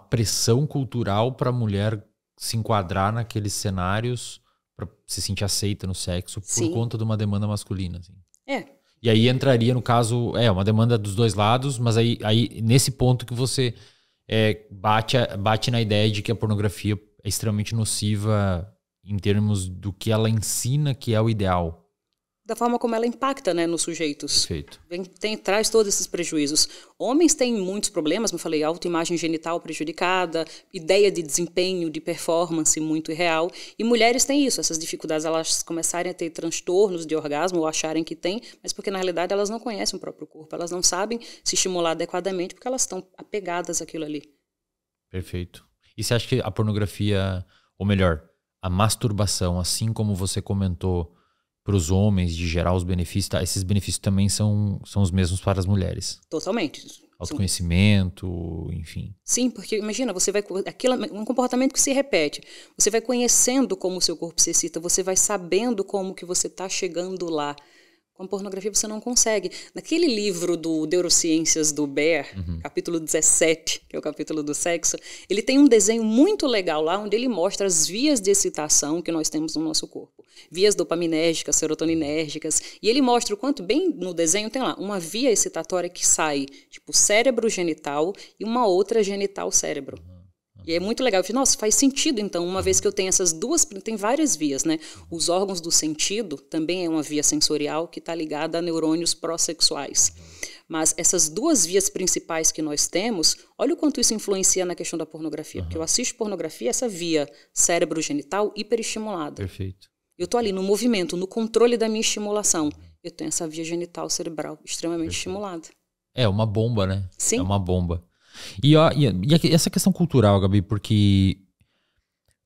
S1: pressão cultural para a mulher se enquadrar naqueles cenários para se sentir aceita no sexo por conta de uma demanda masculina. Assim. E aí entraria, no caso, uma demanda dos dois lados, mas aí nesse ponto que você bate na ideia de que a pornografia é extremamente nociva em termos do que ela ensina que é o ideal.
S2: Da forma como ela impacta, né, nos sujeitos.
S1: Perfeito.
S2: Traz todos esses prejuízos. Homens têm muitos problemas, como eu falei, autoimagem genital prejudicada, ideia de desempenho, de performance muito irreal. E mulheres têm isso, essas dificuldades, elas começarem a ter transtornos de orgasmo ou acharem que têm, mas porque na realidade elas não conhecem o próprio corpo, elas não sabem se estimular adequadamente porque elas estão apegadas àquilo ali.
S1: Perfeito. E você acha que a pornografia, ou melhor, a masturbação, assim como você comentou, para os homens, de gerar os benefícios, esses benefícios também são os mesmos para as mulheres?
S2: Totalmente.
S1: Autoconhecimento, enfim.
S2: Sim, porque imagina, você vai um comportamento que se repete. Você vai conhecendo como o seu corpo se excita, você vai sabendo como que você está chegando lá. Com a pornografia você não consegue. Naquele livro do Neurociências do Baer, capítulo 17, que é o capítulo do sexo, ele tem um desenho muito legal lá, onde ele mostra as vias de excitação que nós temos no nosso corpo. Vias dopaminérgicas, serotoninérgicas. E ele mostra o quanto, bem no desenho, tem lá uma via excitatória que sai, tipo, cérebro genital e uma outra genital cérebro. E é muito legal. Eu falei, nossa, faz sentido, então, uma vez que eu tenho essas duas, tem várias vias, né? Os órgãos do sentido também é uma via sensorial que está ligada a neurônios pró-sexuais. Mas essas duas vias principais que nós temos, olha o quanto isso influencia na questão da pornografia. Porque eu assisto pornografia, essa via cérebro-genital hiperestimulada.
S1: Perfeito.
S2: Eu estou ali no movimento, no controle da minha estimulação. Eu tenho essa via genital cerebral extremamente estimulada.
S1: É uma bomba, né?
S2: Sim.
S1: É uma bomba. E essa questão cultural, Gabi, porque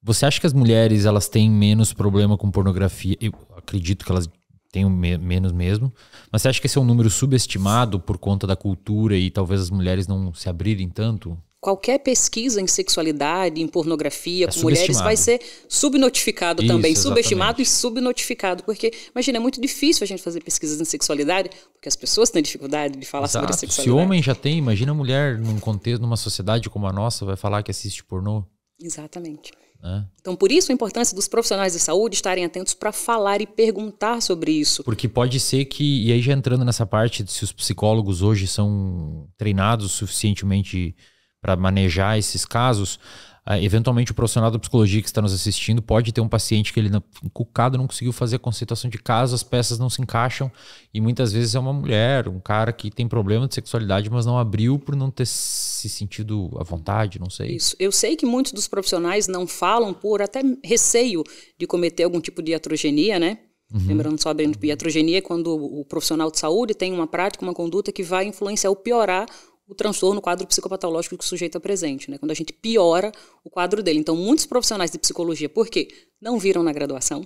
S1: você acha que as mulheres elas têm menos problema com pornografia? Eu acredito que elas tenham menos mesmo, mas você acha que esse é um número subestimado por conta da cultura e talvez as mulheres não se abrirem tanto?
S2: Qualquer pesquisa em sexualidade, em pornografia, com mulheres, vai ser subnotificado também. Exatamente. Subestimado e subnotificado. Porque, imagina, é muito difícil a gente fazer pesquisas em sexualidade, porque as pessoas têm dificuldade de falar sobre a sexualidade.
S1: Se homem já tem, imagina a mulher num contexto, numa sociedade como a nossa, vai falar que assiste pornô.
S2: Exatamente. Então, por isso a importância dos profissionais de saúde estarem atentos para falar e perguntar sobre isso.
S1: Porque pode ser que, e aí já entrando nessa parte, se os psicólogos hoje são treinados suficientemente para manejar esses casos, eventualmente o profissional da psicologia que está nos assistindo pode ter um paciente que ele encucado não conseguiu fazer a conceituação de caso, as peças não se encaixam e muitas vezes é uma mulher, um cara que tem problema de sexualidade, mas não abriu por não ter se sentido à vontade, não sei.
S2: Isso. Eu sei que muitos dos profissionais não falam por até receio de cometer algum tipo de iatrogenia, né? Lembrando só, abrindo, iatrogenia é quando o profissional de saúde tem uma prática, uma conduta que vai influenciar ou piorar o transtorno, o quadro psicopatológico que o sujeito apresente, né? Quando a gente piora o quadro dele. Então, muitos profissionais de psicologia, por quê? Não viram na graduação,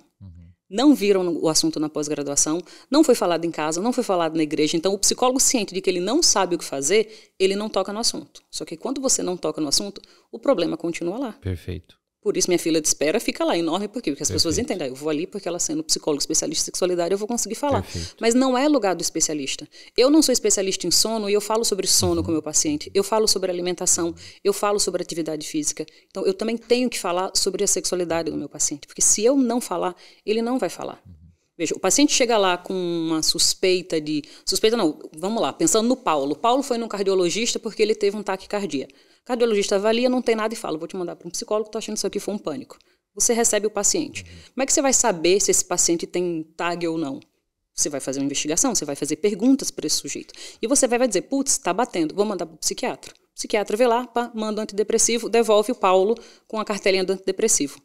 S2: não viram o assunto na pós-graduação, não foi falado em casa, não foi falado na igreja. Então, o psicólogo ciente de que ele não sabe o que fazer, ele não toca no assunto. Só que quando você não toca no assunto, o problema continua lá.
S1: Perfeito.
S2: Por isso minha fila de espera fica lá enorme. Por quê? Porque as pessoas entendem. Eu vou ali porque ela sendo psicóloga especialista em sexualidade eu vou conseguir falar. Mas não é lugar do especialista. Eu não sou especialista em sono e eu falo sobre sono com o meu paciente. Eu falo sobre alimentação. Eu falo sobre atividade física. Então eu também tenho que falar sobre a sexualidade do meu paciente. Porque se eu não falar, ele não vai falar. Veja, o paciente chega lá com uma suspeita de... Suspeita não, vamos lá, pensando no Paulo. Paulo foi num cardiologista porque ele teve um taquicardia. O cardiologista avalia, não tem nada e fala, vou te mandar para um psicólogo, estou achando que isso aqui foi um pânico. Você recebe o paciente. Como é que você vai saber se esse paciente tem TAG ou não? Você vai fazer uma investigação, você vai fazer perguntas para esse sujeito. E você vai dizer, putz, está batendo, vou mandar para o psiquiatra. O psiquiatra vê lá, pá, manda um antidepressivo, devolve o Paulo com a cartelinha do antidepressivo.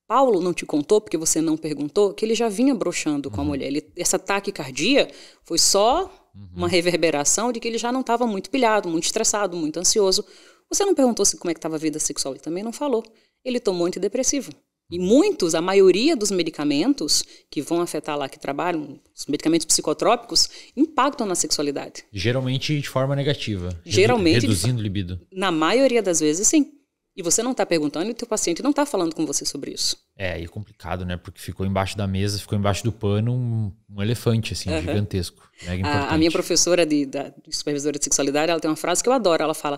S2: Paulo não te contou, porque você não perguntou, que ele já vinha broxando com a mulher. Essa taquicardia foi só uma reverberação de que ele já não estava muito pilhado, muito estressado, muito ansioso. Você não perguntou como é que estava a vida sexual, ele também não falou. Ele tomou antidepressivo. E muitos, a maioria dos medicamentos que vão afetar lá que trabalham, os medicamentos psicotrópicos, impactam na sexualidade.
S1: Geralmente de forma negativa.
S2: Geralmente.
S1: Reduzindo o libido.
S2: Na maioria das vezes, sim. E você não está perguntando e o teu paciente não está falando com você sobre isso.
S1: É complicado, né? Porque ficou embaixo da mesa, ficou embaixo do pano um elefante, assim, gigantesco.
S2: A minha professora da supervisora de sexualidade, ela tem uma frase que eu adoro. Ela fala,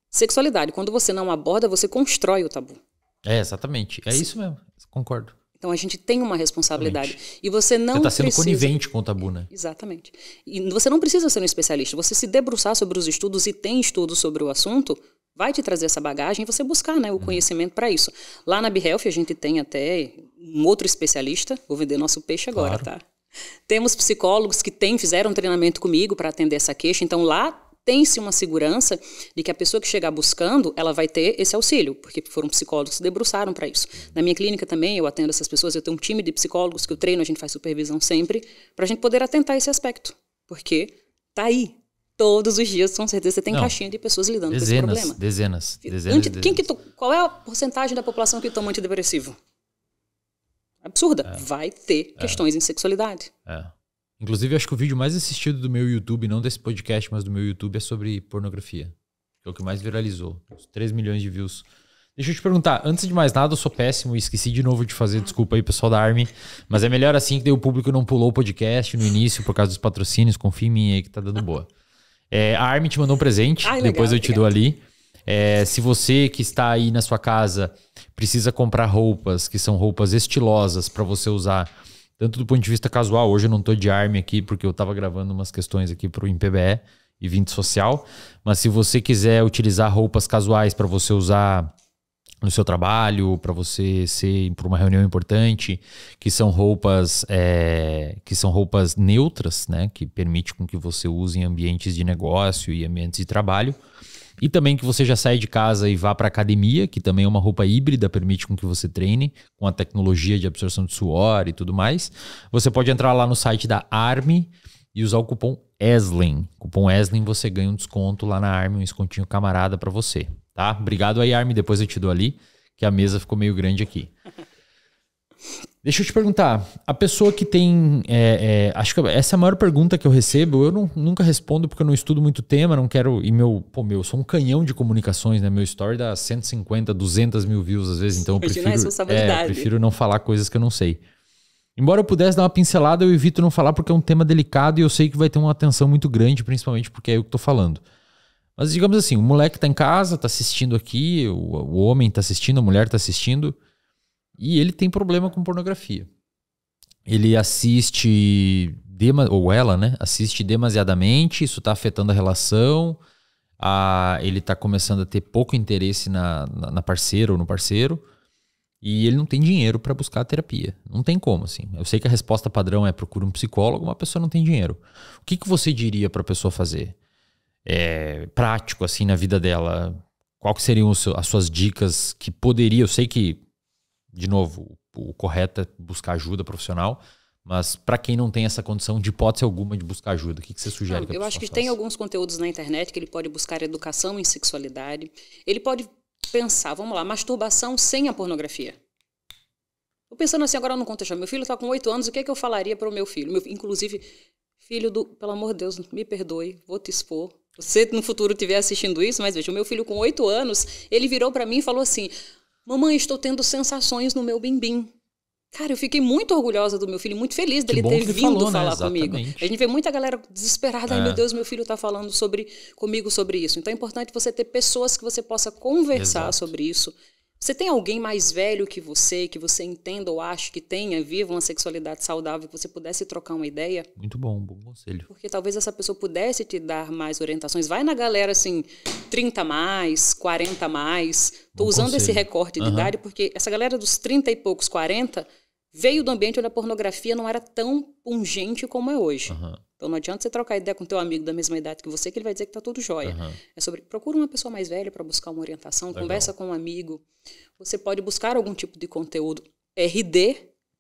S2: sexualidade, quando você não aborda, você constrói o tabu.
S1: Exatamente. É isso mesmo. Concordo.
S2: Então a gente tem uma responsabilidade. Exatamente. E você não precisa...
S1: Você está sendo conivente com o tabu, né?
S2: Exatamente. E você não precisa ser um especialista. Você se debruçar sobre os estudos e tem estudos sobre o assunto... vai te trazer essa bagagem e você buscar, né, o conhecimento para isso. Lá na BeHealth a gente tem até um outro especialista, vou vender nosso peixe agora, tá? Temos psicólogos que fizeram treinamento comigo para atender essa queixa, então lá tem-se uma segurança de que a pessoa que chegar buscando, ela vai ter esse auxílio, porque foram psicólogos que se debruçaram para isso. Na minha clínica também eu atendo essas pessoas, eu tenho um time de psicólogos que eu treino, a gente faz supervisão sempre, para a gente poder atentar esse aspecto, porque tá aí. Todos os dias, com certeza, você tem caixinha de pessoas lidando com esse problema.
S1: Dezenas.
S2: Qual é a porcentagem da população que toma antidepressivo? Absurda. Vai ter questões em sexualidade.
S1: Inclusive, acho que o vídeo mais assistido do meu YouTube, não desse podcast, mas do meu YouTube, é sobre pornografia. Que é o que mais viralizou. Uns 3 milhões de views. Deixa eu te perguntar, antes de mais nada, eu sou péssimo e esqueci de novo de fazer, desculpa aí, pessoal da Army, mas é melhor assim que daí o público não pulou o podcast no início por causa dos patrocínios, confia em mim aí que tá dando boa. A Army te mandou um presente, depois eu te dou ali. Se você que está aí na sua casa precisa comprar roupas, que são roupas estilosas para você usar, tanto do ponto de vista casual, hoje eu não tô de Army aqui porque eu tava gravando umas questões aqui pro IMPBE, evento social, mas se você quiser utilizar roupas casuais para você usar no seu trabalho, para você ser para uma reunião importante, que são roupas neutras, né, que permite com que você use em ambientes de negócio e ambientes de trabalho, e também que você já saia de casa e vá para academia, que também é uma roupa híbrida, permite com que você treine com a tecnologia de absorção de suor e tudo mais. Você pode entrar lá no site da Army e usar o cupom ESLIN. Cupom ESLIN você ganha um desconto lá na Army, um descontinho camarada para você. Tá? Obrigado aí, Army. Depois eu te dou ali, que a mesa ficou meio grande aqui. Deixa eu te perguntar. A pessoa que tem... acho que essa é a maior pergunta que eu recebo. Eu nunca respondo porque eu não estudo muito tema, não quero... E eu sou um canhão de comunicações, né? Meu story dá 150, 200 mil views às vezes, então eu prefiro não falar coisas que eu não sei. Embora eu pudesse dar uma pincelada, eu evito não falar porque é um tema delicado e eu sei que vai ter uma atenção muito grande, principalmente porque é eu que tô falando. Mas digamos assim, o moleque tá em casa, tá assistindo aqui, o homem tá assistindo, a mulher tá assistindo, e ele tem problema com pornografia. Ele assiste, ou ela, né, assiste demasiadamente, isso tá afetando a relação, ele tá começando a ter pouco interesse na parceira ou no parceiro, e ele não tem dinheiro para buscar a terapia. Não tem como, assim. Eu sei que a resposta padrão é procura um psicólogo, mas a pessoa não tem dinheiro. O que você diria para a pessoa fazer? Prático assim na vida dela, qual que seriam as suas dicas que poderia, eu sei que de novo, o correto é buscar ajuda profissional, mas para quem não tem essa condição de hipótese alguma de buscar ajuda, o que você sugere?
S2: Eu acho que tem alguns conteúdos na internet que ele pode buscar educação em sexualidade, ele pode pensar, vamos lá, masturbação sem a pornografia. Tô pensando assim agora no contexto, meu filho está com 8 anos, o que é que eu falaria para o meu filho? Inclusive, filho pelo amor de Deus, me perdoe, vou te expor. Você no futuro estiver assistindo isso, mas veja, o meu filho com 8 anos, ele virou para mim e falou assim, Mamãe, estou tendo sensações no meu bimbim. Cara, eu fiquei muito orgulhosa do meu filho, muito feliz dele ter vindo falar comigo. A gente vê muita galera desesperada, ai meu Deus, meu filho está falando comigo sobre isso. Então é importante você ter pessoas que você possa conversar sobre isso. Você tem alguém mais velho que você entenda ou acha que viva uma sexualidade saudável, que você pudesse trocar uma ideia?
S1: Muito bom conselho.
S2: Porque talvez essa pessoa pudesse te dar mais orientações. Vai na galera assim, 30 mais, 40 mais. Estou usando esse recorte de idade porque essa galera dos 30 e poucos, 40, veio do ambiente onde a pornografia não era tão pungente como é hoje. Então não adianta você trocar ideia com teu amigo da mesma idade que você, que ele vai dizer que tá tudo jóia. É sobre, procura uma pessoa mais velha para buscar uma orientação, conversa com um amigo. Você pode buscar algum tipo de conteúdo. RD,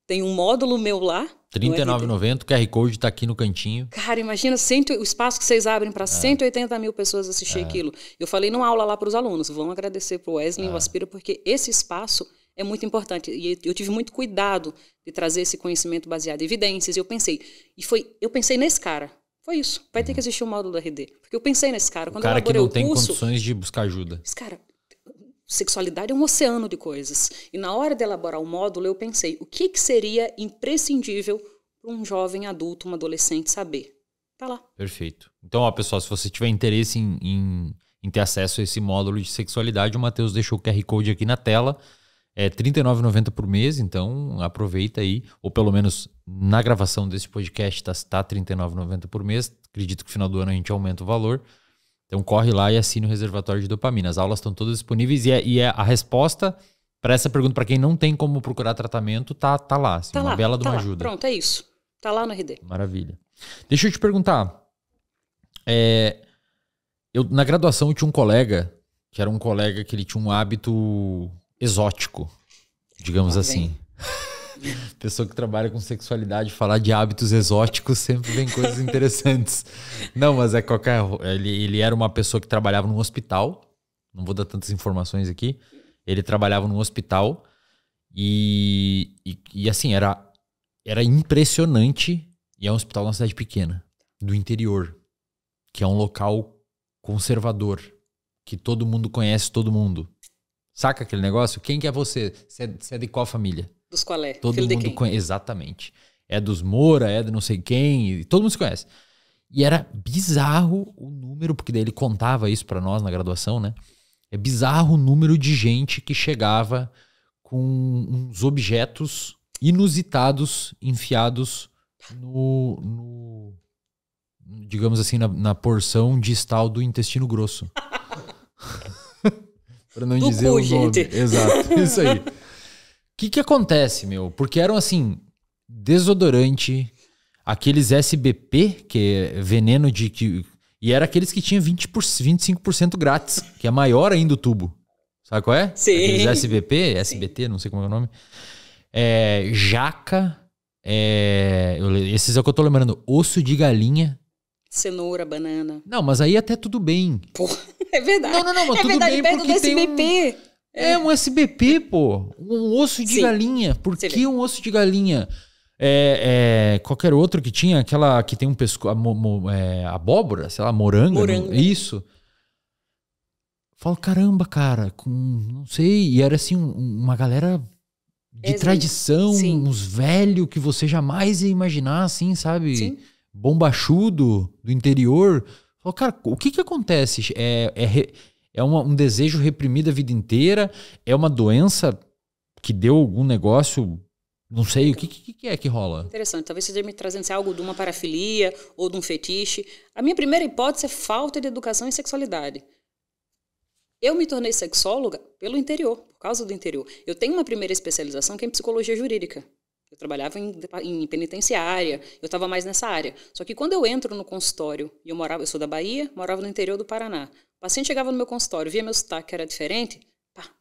S2: tem um módulo meu lá.
S1: R$39,90, o QR Code tá aqui no cantinho.
S2: Cara, imagina o espaço que vocês abrem para 180 mil pessoas assistir aquilo. Eu falei numa aula lá para os alunos, vão agradecer pro Wesley e o Aspira, porque esse espaço é muito importante. E eu tive muito cuidado de trazer esse conhecimento baseado em evidências. E eu pensei nesse cara. Foi isso. Vai ter que existir um módulo do RD. Porque eu pensei nesse cara. Quando
S1: o cara
S2: eu elaborei
S1: que não tem condições de buscar ajuda.
S2: Esse cara, sexualidade é um oceano de coisas. E na hora de elaborar o módulo, eu pensei, o que seria imprescindível para um jovem adulto, um adolescente saber? Tá lá.
S1: Perfeito. Então, ó, pessoal, se você tiver interesse em ter acesso a esse módulo de sexualidade, o Matheus deixou o QR Code aqui na tela. É R$39,90 por mês, então aproveita aí. Ou pelo menos na gravação desse podcast tá R$39,90 por mês. Acredito que no final do ano a gente aumenta o valor. Então corre lá e assine o reservatório de dopamina. As aulas estão todas disponíveis e a resposta para essa pergunta, para quem não tem como procurar tratamento, tá lá. Assim,
S2: tá
S1: uma
S2: lá,
S1: bela de uma
S2: lá.
S1: ajuda.
S2: Pronto, é isso. Tá lá no RD.
S1: Maravilha. Deixa eu te perguntar. Na graduação eu tinha um colega, que era um colega que ele tinha um hábito exótico, digamos assim. Pessoa que trabalha com sexualidade, falar de hábitos exóticos sempre vem coisas interessantes. Não, mas ele era uma pessoa que trabalhava num hospital. Não vou dar tantas informações aqui. Ele trabalhava num hospital e assim, era impressionante. E é um hospital numa cidade pequena, do interior, que é um local conservador, que todo mundo conhece todo mundo. Saca aquele negócio? Quem que é você? Você é de qual família?
S2: Dos qual é?
S1: Todo mundo conhece. Exatamente. É dos Moura, é de não sei quem. Todo mundo se conhece. E era bizarro o número, porque daí ele contava isso pra nós na graduação, né? É bizarro o número de gente que chegava com uns objetos inusitados enfiados digamos assim, na porção distal do intestino grosso. Pra não dizer o nome. Gente. Exato, isso aí. O que acontece, meu? Porque eram assim, desodorante, aqueles SBP, que é veneno e era aqueles que tinham 25% grátis, que é maior ainda o tubo. Sabe qual é?
S2: Sim.
S1: Aqueles SBP, SBT, não sei como é o nome. Jaca, esses é o que eu tô lembrando. Osso de galinha.
S2: Cenoura, banana.
S1: Não, mas aí até tudo bem.
S2: Pô, é verdade.
S1: Não, mas tudo bem
S2: perto
S1: porque
S2: do
S1: tem
S2: SBP.
S1: um SBP, pô. Um osso de galinha. Por que um osso de galinha? Qualquer outro que tinha, aquela que tem um pescoço, abóbora, sei lá, morango. Isso. Falo, caramba, cara, não sei. E era assim, uma galera de tradição, uns velhos que você jamais ia imaginar, assim, sabe?
S2: Sim.
S1: Bombachudo do interior. Falo, cara, o que acontece? É um desejo reprimido a vida inteira? É uma doença que deu algum negócio? Não sei, o que é que rola?
S2: Interessante, talvez seja me trazendo algo de uma parafilia ou de um fetiche. A minha primeira hipótese é falta de educação em sexualidade. Eu me tornei sexóloga pelo interior, por causa do interior. Eu tenho uma primeira especialização que é em psicologia jurídica. Eu trabalhava em penitenciária, eu estava mais nessa área. Só que quando eu entro no consultório, e eu sou da Bahia, morava no interior do Paraná. O paciente chegava no meu consultório, via meu sotaque que era diferente,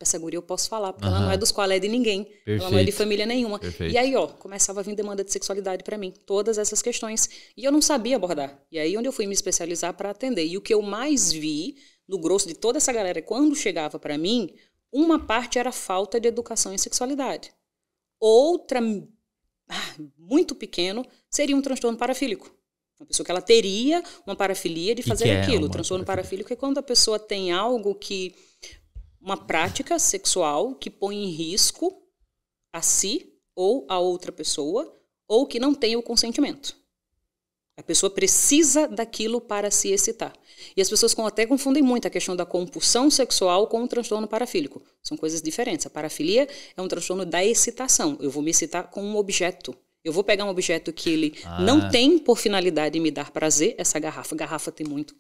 S2: essa guria eu posso falar, porque ela não é dos qual é de ninguém.
S1: Perfeito.
S2: Ela não é de família nenhuma.
S1: Perfeito.
S2: E aí, começava a vir demanda de sexualidade para mim, todas essas questões. E eu não sabia abordar. E aí onde eu fui me especializar para atender. E o que eu mais vi, no grosso de toda essa galera, quando chegava para mim, uma parte era falta de educação em sexualidade. Outra, muito pequeno, seria um transtorno parafílico. Uma pessoa que ela teria uma parafilia de fazer aquilo. O transtorno parafílico é quando a pessoa tem algo que uma prática sexual que põe em risco a si ou a outra pessoa, ou que não tem o consentimento. A pessoa precisa daquilo para se excitar. E as pessoas até confundem muito a questão da compulsão sexual com o transtorno parafílico. São coisas diferentes. A parafilia é um transtorno da excitação. Eu vou me excitar com um objeto. Eu vou pegar um objeto que ele não tem por finalidade de me dar prazer, essa garrafa. Garrafa tem muito.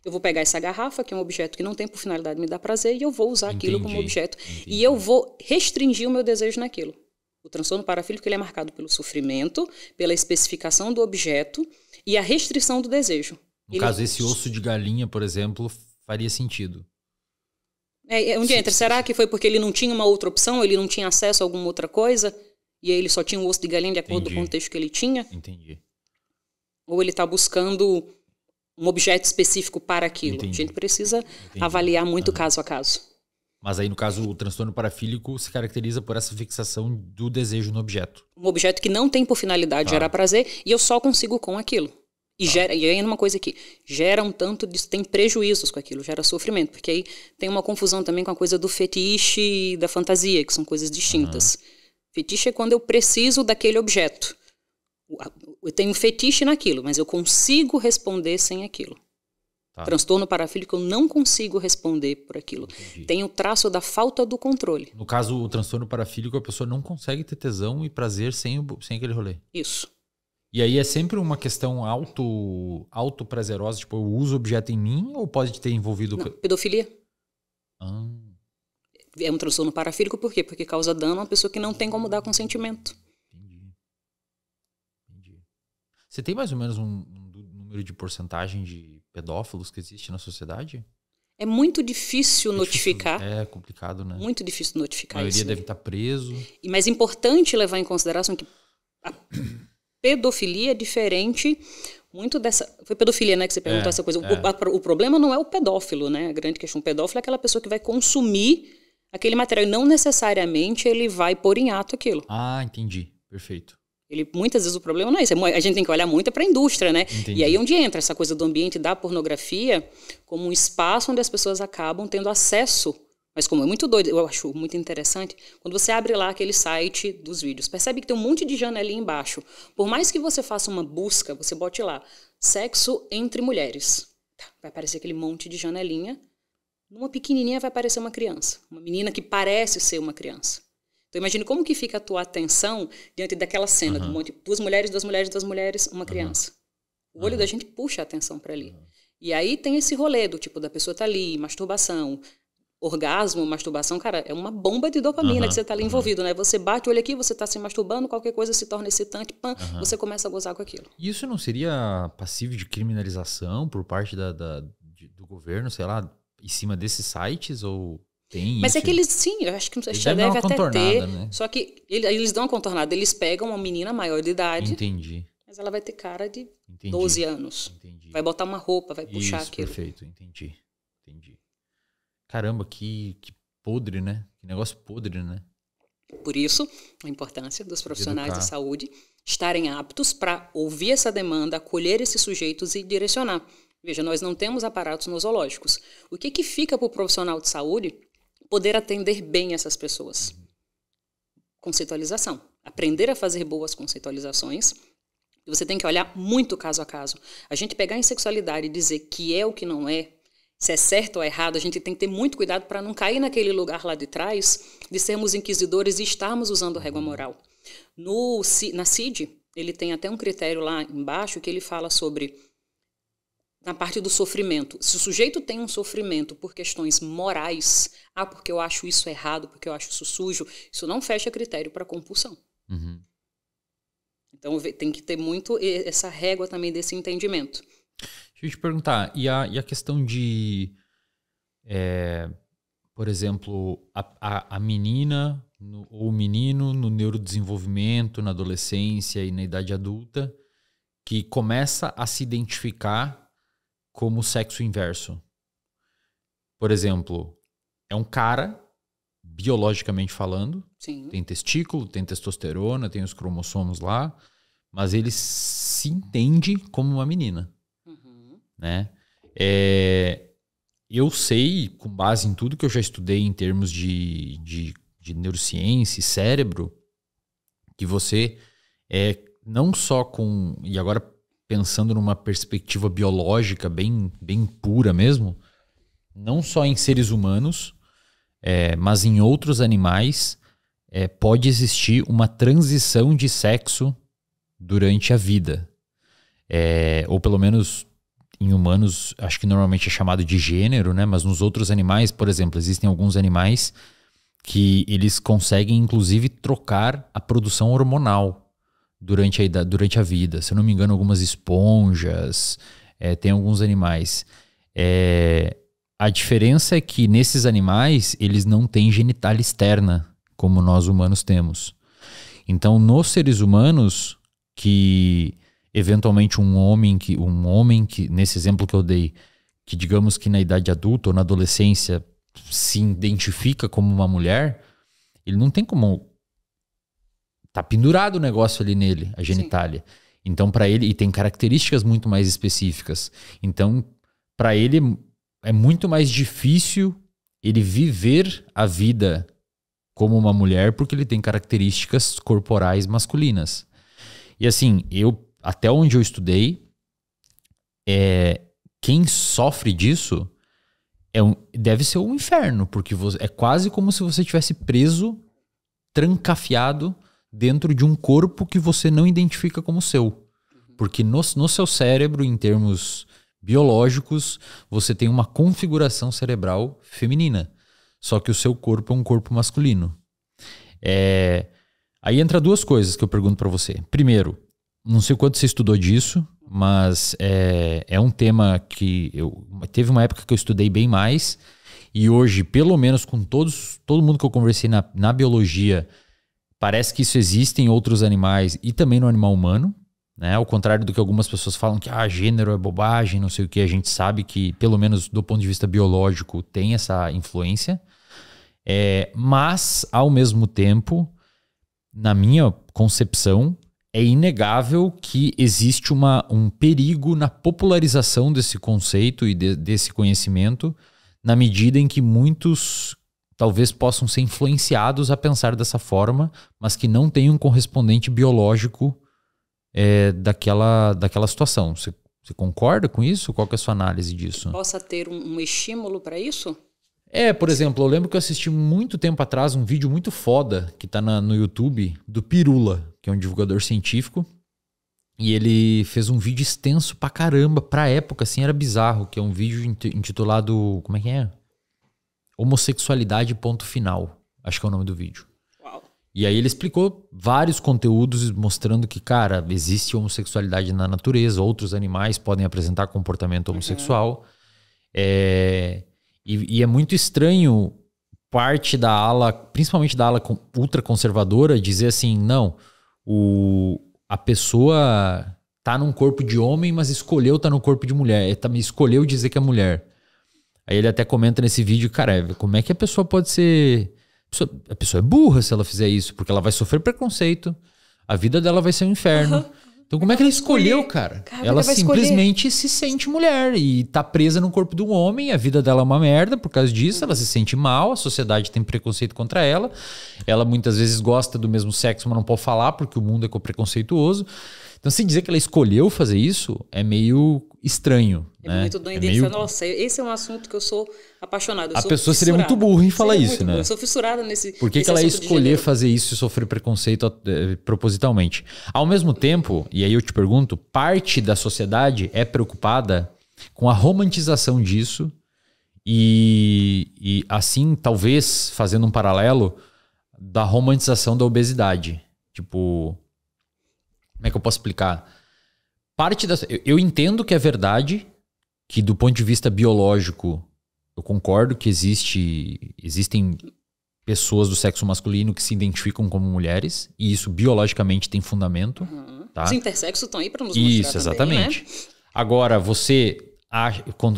S2: Eu vou pegar essa garrafa, que é um objeto que não tem por finalidade de me dar prazer, e eu vou usar aquilo como objeto. E eu vou restringir o meu desejo naquilo. O transtorno parafílico ele é marcado pelo sofrimento, pela especificação do objeto e a restrição do desejo.
S1: No caso, esse osso de galinha, por exemplo, faria sentido.
S2: Onde entra? Será que foi porque ele não tinha uma outra opção, ele não tinha acesso a alguma outra coisa, e aí ele só tinha um osso de galinha de acordo com o contexto que ele tinha?
S1: Entendi.
S2: Ou ele está buscando um objeto específico para aquilo? Entendi. A gente precisa avaliar muito caso a caso.
S1: Mas aí, no caso, o transtorno parafílico se caracteriza por essa fixação do desejo no objeto.
S2: Um objeto que não tem por finalidade gerar prazer e eu só consigo com aquilo. E aí uma coisa aqui, gera um tanto tem prejuízos com aquilo, gera sofrimento. Porque aí tem uma confusão também com a coisa do fetiche e da fantasia, que são coisas distintas. Fetiche é quando eu preciso daquele objeto. Eu tenho fetiche naquilo, mas eu consigo responder sem aquilo. Transtorno parafílico, eu não consigo responder por aquilo. Entendi. Tem o traço da falta do controle.
S1: No caso, o transtorno parafílico, a pessoa não consegue ter tesão e prazer sem aquele rolê.
S2: Isso.
S1: E aí é sempre uma questão auto-prazerosa, tipo, eu uso o objeto em mim ou pode ter envolvido...
S2: Não, pedofilia. É um transtorno parafílico por quê? Porque causa dano a uma pessoa que não tem como dar consentimento.
S1: Entendi. Você tem mais ou menos um número de porcentagem de pedófilos que existe na sociedade?
S2: É muito difícil notificar.
S1: É complicado, né?
S2: Muito difícil notificar isso.
S1: A maioria deve estar preso.
S2: Mas é importante levar em consideração que a pedofilia é diferente muito dessa... Foi pedofilia, né, que você perguntou essa coisa. O problema não é o pedófilo, né? A grande questão. O pedófilo é aquela pessoa que vai consumir aquele material. E não necessariamente ele vai pôr em ato aquilo.
S1: Entendi. Perfeito.
S2: Muitas vezes o problema não é isso. A gente tem que olhar muito para a indústria, né?
S1: Entendi.
S2: E aí onde entra essa coisa do ambiente da pornografia como um espaço onde as pessoas acabam tendo acesso. Mas como é muito doido, eu acho muito interessante, quando você abre lá aquele site dos vídeos, percebe que tem um monte de janelinha embaixo. Por mais que você faça uma busca, você bote lá, sexo entre mulheres. Vai aparecer aquele monte de janelinha. Numa pequenininha vai aparecer uma criança. Uma menina que parece ser uma criança. Então imagine como que fica a tua atenção diante daquela cena, de um monte, duas mulheres, uma criança. O olho da gente puxa a atenção para ali. E aí tem esse rolê do tipo da pessoa tá ali, masturbação, orgasmo, masturbação, cara, é uma bomba de dopamina que você tá ali envolvido, né? Você bate o olho aqui, você tá se masturbando, qualquer coisa se torna excitante, você começa a gozar com aquilo.
S1: E isso não seria passível de criminalização por parte do governo, sei lá, em cima desses sites ou...
S2: Mas é que eles, sim, eu acho que já deve até ter, né? Só que eles dão uma contornada, eles pegam uma menina maior de idade, mas ela vai ter cara de 12 anos, vai botar uma roupa, vai puxar aquilo.
S1: Perfeito, entendi. Caramba, que podre, né? Que negócio podre, né?
S2: Por isso, a importância dos profissionais de saúde estarem aptos para ouvir essa demanda, acolher esses sujeitos e direcionar. Veja, nós não temos aparatos nosológicos. O que fica para o profissional de saúde poder atender bem essas pessoas? Conceitualização. Aprender a fazer boas conceitualizações. E você tem que olhar muito caso a caso. A gente pegar em sexualidade e dizer que é o que não é, se é certo ou errado, a gente tem que ter muito cuidado para não cair naquele lugar lá de trás de sermos inquisidores e estarmos usando régua moral. Na CID, ele tem até um critério lá embaixo que ele fala sobre... Na parte do sofrimento, se o sujeito tem um sofrimento por questões morais, porque eu acho isso errado, porque eu acho isso sujo, isso não fecha critério para compulsão. Então tem que ter muito essa régua também desse entendimento.
S1: Deixa eu te perguntar, e a questão de, por exemplo, a menina ou o menino no neurodesenvolvimento, na adolescência e na idade adulta, que começa a se identificar como sexo inverso. Por exemplo, é um cara, biologicamente falando, tem testículo, tem testosterona, tem os cromossomos lá, mas ele se entende como uma menina. Né? eu sei, com base em tudo que eu já estudei em termos de neurociência e cérebro, que você não só com... E agora pensando numa perspectiva biológica bem pura mesmo, não só em seres humanos, mas em outros animais, pode existir uma transição de sexo durante a vida. Ou pelo menos em humanos, acho que normalmente é chamado de gênero, né? Mas nos outros animais, por exemplo, existem alguns animais que eles conseguem, inclusive, trocar a produção hormonal durante a vida. Se eu não me engano, algumas esponjas, tem alguns animais. A diferença é que nesses animais, eles não têm genitália externa, como nós humanos temos. Então, nos seres humanos, que eventualmente um homem que, nesse exemplo que eu dei, que digamos que na idade adulta ou na adolescência se identifica como uma mulher, ele não tem como... Tá pendurado o negócio ali nele, a genitália. Sim. Então, para ele, e tem características muito mais específicas. Então, para ele é muito mais difícil ele viver a vida como uma mulher, porque ele tem características corporais masculinas. E assim, até onde eu estudei, quem sofre disso deve ser um inferno, porque é quase como se você estivesse preso, trancafiado dentro de um corpo que você não identifica como seu. Porque no seu cérebro, em termos biológicos, você tem uma configuração cerebral feminina. Só que o seu corpo é um corpo masculino. Aí entra duas coisas que eu pergunto para você. Primeiro, não sei quanto você estudou disso, mas é um tema que teve uma época que eu estudei bem mais, e hoje, pelo menos com todo mundo que eu conversei na biologia, parece que isso existe em outros animais e também no animal humano, né? Ao contrário do que algumas pessoas falam que gênero é bobagem, não sei o que, a gente sabe que, pelo menos do ponto de vista biológico, tem essa influência. Mas, ao mesmo tempo, na minha concepção, é inegável que existe um perigo na popularização desse conceito e desse conhecimento, na medida em que muitos talvez possam ser influenciados a pensar dessa forma, mas que não tenham um correspondente biológico daquela situação. Você concorda com isso? Qual que é a sua análise disso?
S2: Que possa ter um estímulo para isso?
S1: Por exemplo, eu lembro que eu assisti muito tempo atrás um vídeo muito foda que tá no YouTube do Pirula, que é um divulgador científico, e ele fez um vídeo extenso pra caramba, pra época, assim, era bizarro, que é um vídeo intitulado, como é que é? Homossexualidade ponto final, acho que é o nome do vídeo.
S2: Uau.
S1: E aí ele explicou vários conteúdos mostrando que, cara, existe homossexualidade na natureza, outros animais podem apresentar comportamento homossexual. E é muito estranho parte da ala, principalmente da ala ultraconservadora, dizer assim, não, a pessoa tá num corpo de homem, mas escolheu tá no corpo de mulher, escolheu dizer que é mulher. Aí ele até comenta nesse vídeo, cara, como é que a pessoa pode ser... A pessoa é burra se ela fizer isso, porque ela vai sofrer preconceito, a vida dela vai ser um inferno. Então como é que ela escolheu, cara? Ela simplesmente se sente mulher e tá presa no corpo de um homem, a vida dela é uma merda por causa disso, ela se sente mal, a sociedade tem preconceito contra ela, ela muitas vezes gosta do mesmo sexo, mas não pode falar porque o mundo é preconceituoso. Então, se dizer que ela escolheu fazer isso, é meio estranho.
S2: É muito doideira. Nossa, esse é um assunto que eu sou apaixonada.
S1: A pessoa seria muito burra em falar isso, né?
S2: Eu sou fissurada nesse
S1: Por que ela ia escolher fazer isso e sofrer preconceito propositalmente? Ao mesmo tempo, e aí eu te pergunto, parte da sociedade é preocupada com a romantização disso e assim, talvez, fazendo um paralelo, da romantização da obesidade. Tipo... Como é que eu posso explicar? Eu entendo que é verdade, que do ponto de vista biológico, eu concordo que existem pessoas do sexo masculino que se identificam como mulheres, e isso biologicamente tem fundamento. Tá?
S2: Os intersexos estão aí para nos mostrar
S1: isso, exatamente.
S2: Também, né?
S1: Agora, você,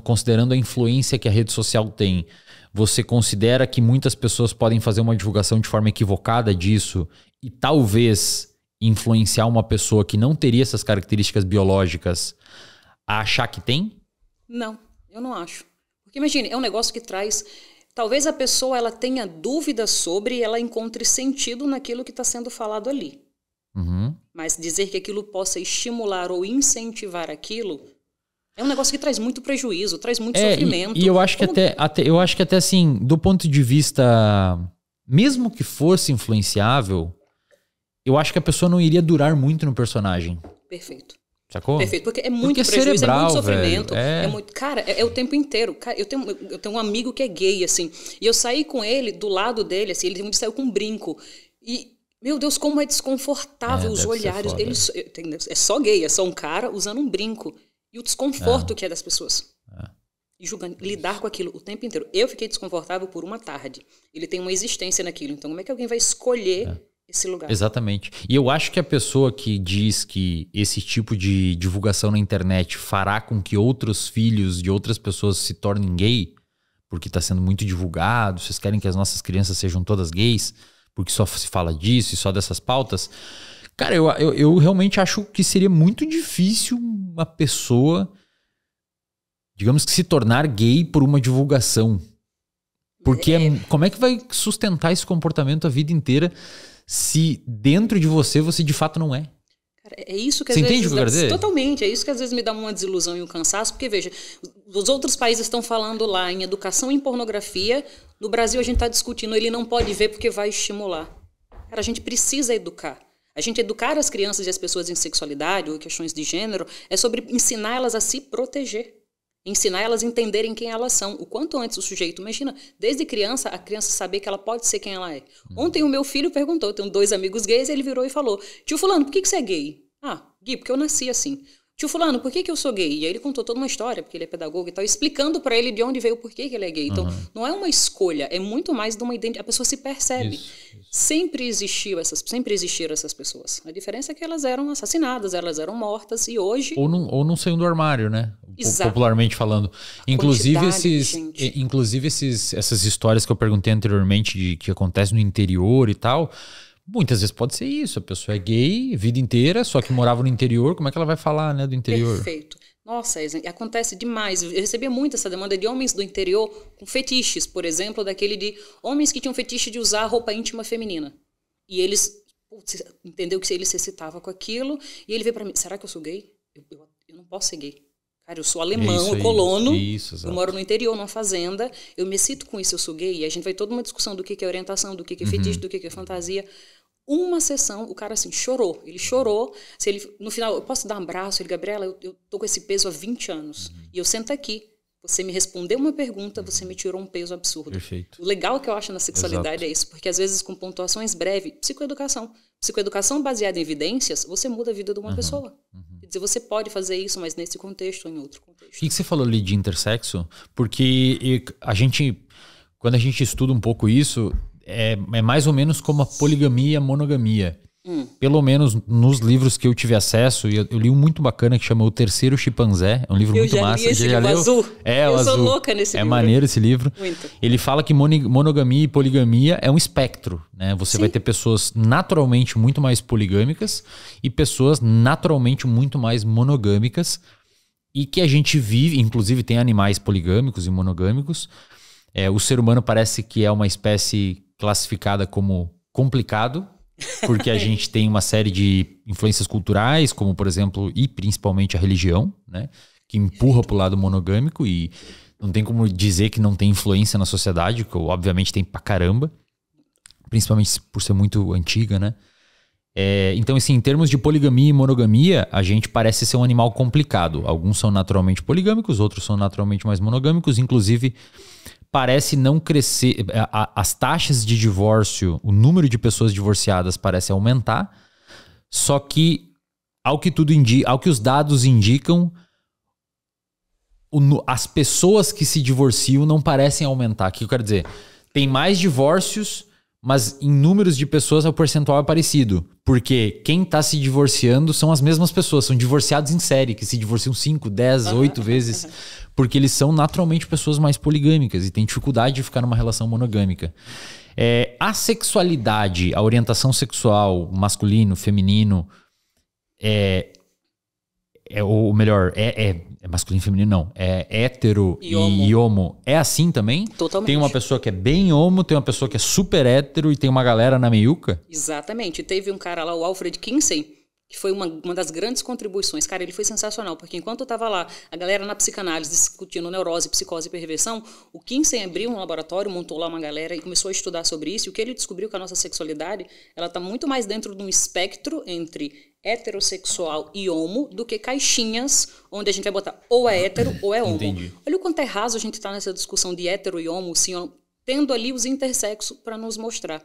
S1: considerando a influência que a rede social tem, você considera que muitas pessoas podem fazer uma divulgação de forma equivocada disso e talvez... influenciar uma pessoa que não teria essas características biológicas a achar que tem?
S2: Não, eu não acho. Porque imagine, é um negócio que traz... Talvez a pessoa ela tenha dúvidas sobre e ela encontre sentido naquilo que está sendo falado ali.
S1: Uhum.
S2: Mas dizer que aquilo possa estimular ou incentivar aquilo é um negócio que traz muito prejuízo, traz muito sofrimento.
S1: E eu acho que eu acho que até assim, do ponto de vista, mesmo que fosse influenciável, eu acho que a pessoa não iria durar muito no personagem.
S2: Perfeito.
S1: Sacou?
S2: Perfeito, porque é muito prejuízo,
S1: cerebral,
S2: é muito sofrimento.
S1: Velho,
S2: é muito, cara, é o tempo inteiro. Cara, eu tenho um amigo que é gay, assim, e eu saí com ele, do lado dele, assim, ele saiu com um brinco. E, meu Deus, como é desconfortável os olhares. É só gay, é só um cara usando um brinco. E o desconforto que é das pessoas. E julgando, lidar com aquilo o tempo inteiro. Eu fiquei desconfortável por uma tarde. Ele tem uma existência naquilo. Então, como é que alguém vai escolher esse lugar?
S1: Exatamente. E eu acho que a pessoa que diz que esse tipo de divulgação na internet fará com que outros filhos de outras pessoas se tornem gay, porque está sendo muito divulgado, vocês querem que as nossas crianças sejam todas gays, porque só se fala disso e só dessas pautas. Cara, eu realmente acho que seria muito difícil uma pessoa, digamos que se tornar gay por uma divulgação. Porque como é que vai sustentar esse comportamento a vida inteira se dentro de você de fato não é?
S2: Cara, é isso que
S1: você
S2: às
S1: entende
S2: vezes...
S1: o que eu quero dizer?
S2: Totalmente. É isso que às vezes me dá uma desilusão e um cansaço, porque veja, os outros países estão falando lá em educação em pornografia, no Brasil a gente está discutindo, ele não pode ver porque vai estimular. Cara, a gente precisa educar. A gente educar as crianças e as pessoas em sexualidade ou questões de gênero é sobre ensinar elas a se proteger. Ensinar elas a entenderem quem elas são. O quanto antes o sujeito, imagina, desde criança, a criança saber que ela pode ser quem ela é. Ontem o meu filho perguntou, eu tenho 2 amigos gays, ele virou e falou, tio fulano, por que você é gay? Ah, Gui, porque eu nasci assim. Tio fulano, por que eu sou gay? E aí ele contou toda uma história, porque ele é pedagogo e tal, explicando pra ele de onde veio o porquê que ele é gay. Então, não é uma escolha, é muito mais de uma identidade. A pessoa se percebe. Isso. Sempre existiram essas pessoas. A diferença é que elas eram assassinadas, elas eram mortas e hoje...
S1: Ou não saiam do armário, né? Popularmente falando. Inclusive essas histórias que eu perguntei anteriormente de que acontecem no interior e tal... Muitas vezes pode ser isso, a pessoa é gay a vida inteira, só que morava no interior, como é que ela vai falar, né, do interior?
S2: Perfeito. Nossa, acontece demais. Eu recebia muito essa demanda de homens do interior com fetiches, por exemplo, daquele de homens que tinham fetiche de usar roupa íntima feminina. E eles, entendeu que ele se excitava com aquilo, e ele veio pra mim, será que eu sou gay? Eu não posso ser gay. Cara, eu sou alemão, colono, eu moro no interior, numa fazenda, eu me excito com isso, eu sou gay, e a gente vai toda uma discussão do que é orientação, do que é fetiche, do que é fantasia. Uma sessão, o cara assim, chorou. Ele chorou. No final, eu posso dar um abraço? Ele, Gabriela, eu tô com esse peso há 20 anos. E eu sento aqui. Você me respondeu uma pergunta, você me tirou um peso absurdo.
S1: Perfeito.
S2: O legal que eu acho na sexualidade é isso, porque às vezes com pontuações breves, psicoeducação. Psicoeducação baseada em evidências, você muda a vida de uma pessoa. Quer dizer, você pode fazer isso, mas nesse contexto ou em outro contexto.
S1: O que você falou ali de intersexo? Porque quando a gente estuda um pouco isso, é mais ou menos como a poligamia e a monogamia. Pelo menos nos livros que eu tive acesso, e eu li um muito bacana que chama O Terceiro Chimpanzé. É um livro muito massa.
S2: Esse livro azul. Eu sou louca nesse livro.
S1: É maneiro esse livro.
S2: Muito.
S1: Ele fala que monogamia e poligamia é um espectro, né? Você vai ter pessoas naturalmente muito mais poligâmicas e pessoas naturalmente muito mais monogâmicas, e que a gente vive, inclusive tem animais poligâmicos e monogâmicos. O ser humano parece que é uma espécie classificada como complicado, porque a gente tem uma série de influências culturais, como por exemplo, e principalmente a religião, né, que empurra para o lado monogâmico, e não tem como dizer que não tem influência na sociedade, que obviamente tem pra caramba, principalmente por ser muito antiga, né? Então, assim, em termos de poligamia e monogamia, a gente parece ser um animal complicado. Alguns são naturalmente poligâmicos, outros são naturalmente mais monogâmicos, inclusive parece não crescer, as taxas de divórcio, o número de pessoas divorciadas parece aumentar, só que ao que os dados indicam, as pessoas que se divorciam não parecem aumentar. O que eu quero dizer? Tem mais divórcios, mas em números de pessoas o percentual é parecido, porque quem está se divorciando são as mesmas pessoas, são divorciados em série, que se divorciam 5, 10, 8 vezes, porque eles são naturalmente pessoas mais poligâmicas e têm dificuldade de ficar numa relação monogâmica. A sexualidade, a orientação sexual, masculino, feminino, ou melhor, é masculino e feminino, não. É hétero e homo. É assim também?
S2: Totalmente.
S1: Tem uma pessoa que é bem homo, tem uma pessoa que é super hétero e tem uma galera na meiuca?
S2: Exatamente. Teve um cara lá, o Alfred Kinsey, que foi uma das grandes contribuições. Cara, ele foi sensacional, porque enquanto eu estava lá, a galera na psicanálise discutindo neurose, psicose e perversão, o Kinsey abriu um laboratório, montou lá uma galera e começou a estudar sobre isso. E o que ele descobriu que a nossa sexualidade, ela está muito mais dentro de um espectro entre heterossexual e homo do que caixinhas onde a gente vai botar ou é hétero ou é homo.
S1: Entendi.
S2: Olha o quanto é raso a gente está nessa discussão de hétero e homo, sim, tendo ali os intersexos para nos mostrar.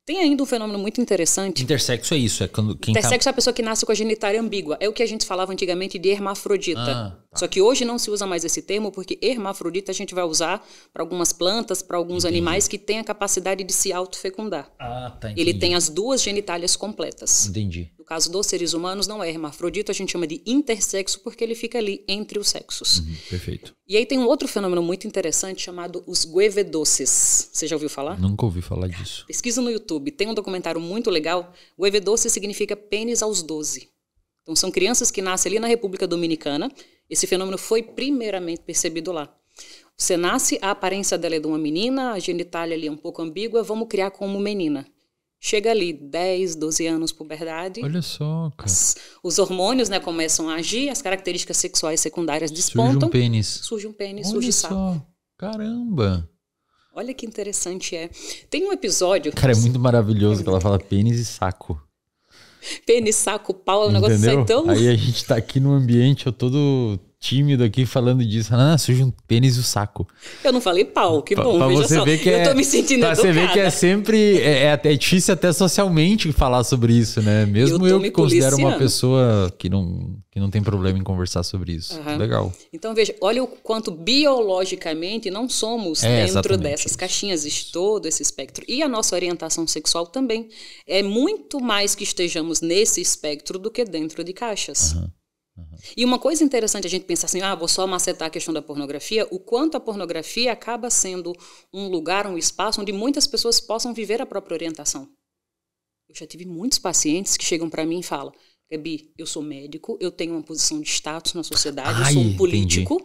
S2: Tem ainda um fenômeno muito interessante.
S1: Intersexo é isso, é quando quem
S2: Intersexo é a pessoa que nasce com a genitália ambígua. É o que a gente falava antigamente de hermafrodita.
S1: Tá.
S2: Só que hoje não se usa mais esse termo, porque hermafrodita a gente vai usar para algumas plantas, para alguns animais que têm a capacidade de se autofecundar.
S1: Tá, entendi.
S2: Ele tem as duas genitálias completas.
S1: Entendi.
S2: No caso dos seres humanos, não é hermafrodita, a gente chama de intersexo, porque ele fica ali entre os sexos.
S1: Perfeito.
S2: E aí tem um outro fenômeno muito interessante chamado os guevedoces. Você já ouviu falar?
S1: Nunca ouvi falar disso.
S2: Pesquisa no YouTube, tem um documentário muito legal. Guevedoce significa pênis aos 12. Então são crianças que nascem ali na República Dominicana. Esse fenômeno foi primeiramente percebido lá. Você nasce, a aparência dela é de uma menina, a genitália ali é um pouco ambígua, vamos criar como menina. Chega ali 10, 12 anos, puberdade.
S1: Olha só, cara.
S2: Os hormônios, né, começam a agir, as características sexuais secundárias despontam.
S1: Surge um pênis.
S2: Surge um pênis,
S1: Olha
S2: surge
S1: só.
S2: saco.
S1: Caramba.
S2: Olha que interessante é. Tem um episódio...
S1: Cara, é muito maravilhoso que ela fala pênis e saco.
S2: Pênis, saco, pau, é um negócio que sai tão...
S1: Aí a gente tá aqui no ambiente, eu todo tímido aqui falando disso. Surge um pênis e o saco.
S2: Eu não falei pau, que bom,
S1: pra
S2: veja
S1: você
S2: só.
S1: Ver que
S2: eu tô me sentindo
S1: pra
S2: educada.
S1: você ver que é sempre... É difícil até socialmente falar sobre isso, né? Mesmo eu que considero uma pessoa que não tem problema em conversar sobre isso. Legal.
S2: Então, veja, olha o quanto biologicamente não somos dentro dessas caixinhas, de todo esse espectro. E a nossa orientação sexual também é muito mais que estejamos nesse espectro do que dentro de caixas. E uma coisa interessante a gente pensar assim, vou só macetar a questão da pornografia, o quanto a pornografia acaba sendo um lugar, um espaço onde muitas pessoas possam viver a própria orientação. Eu já tive muitos pacientes que chegam para mim e falam, Gabi, eu sou médico, eu tenho uma posição de status na sociedade, eu sou um político,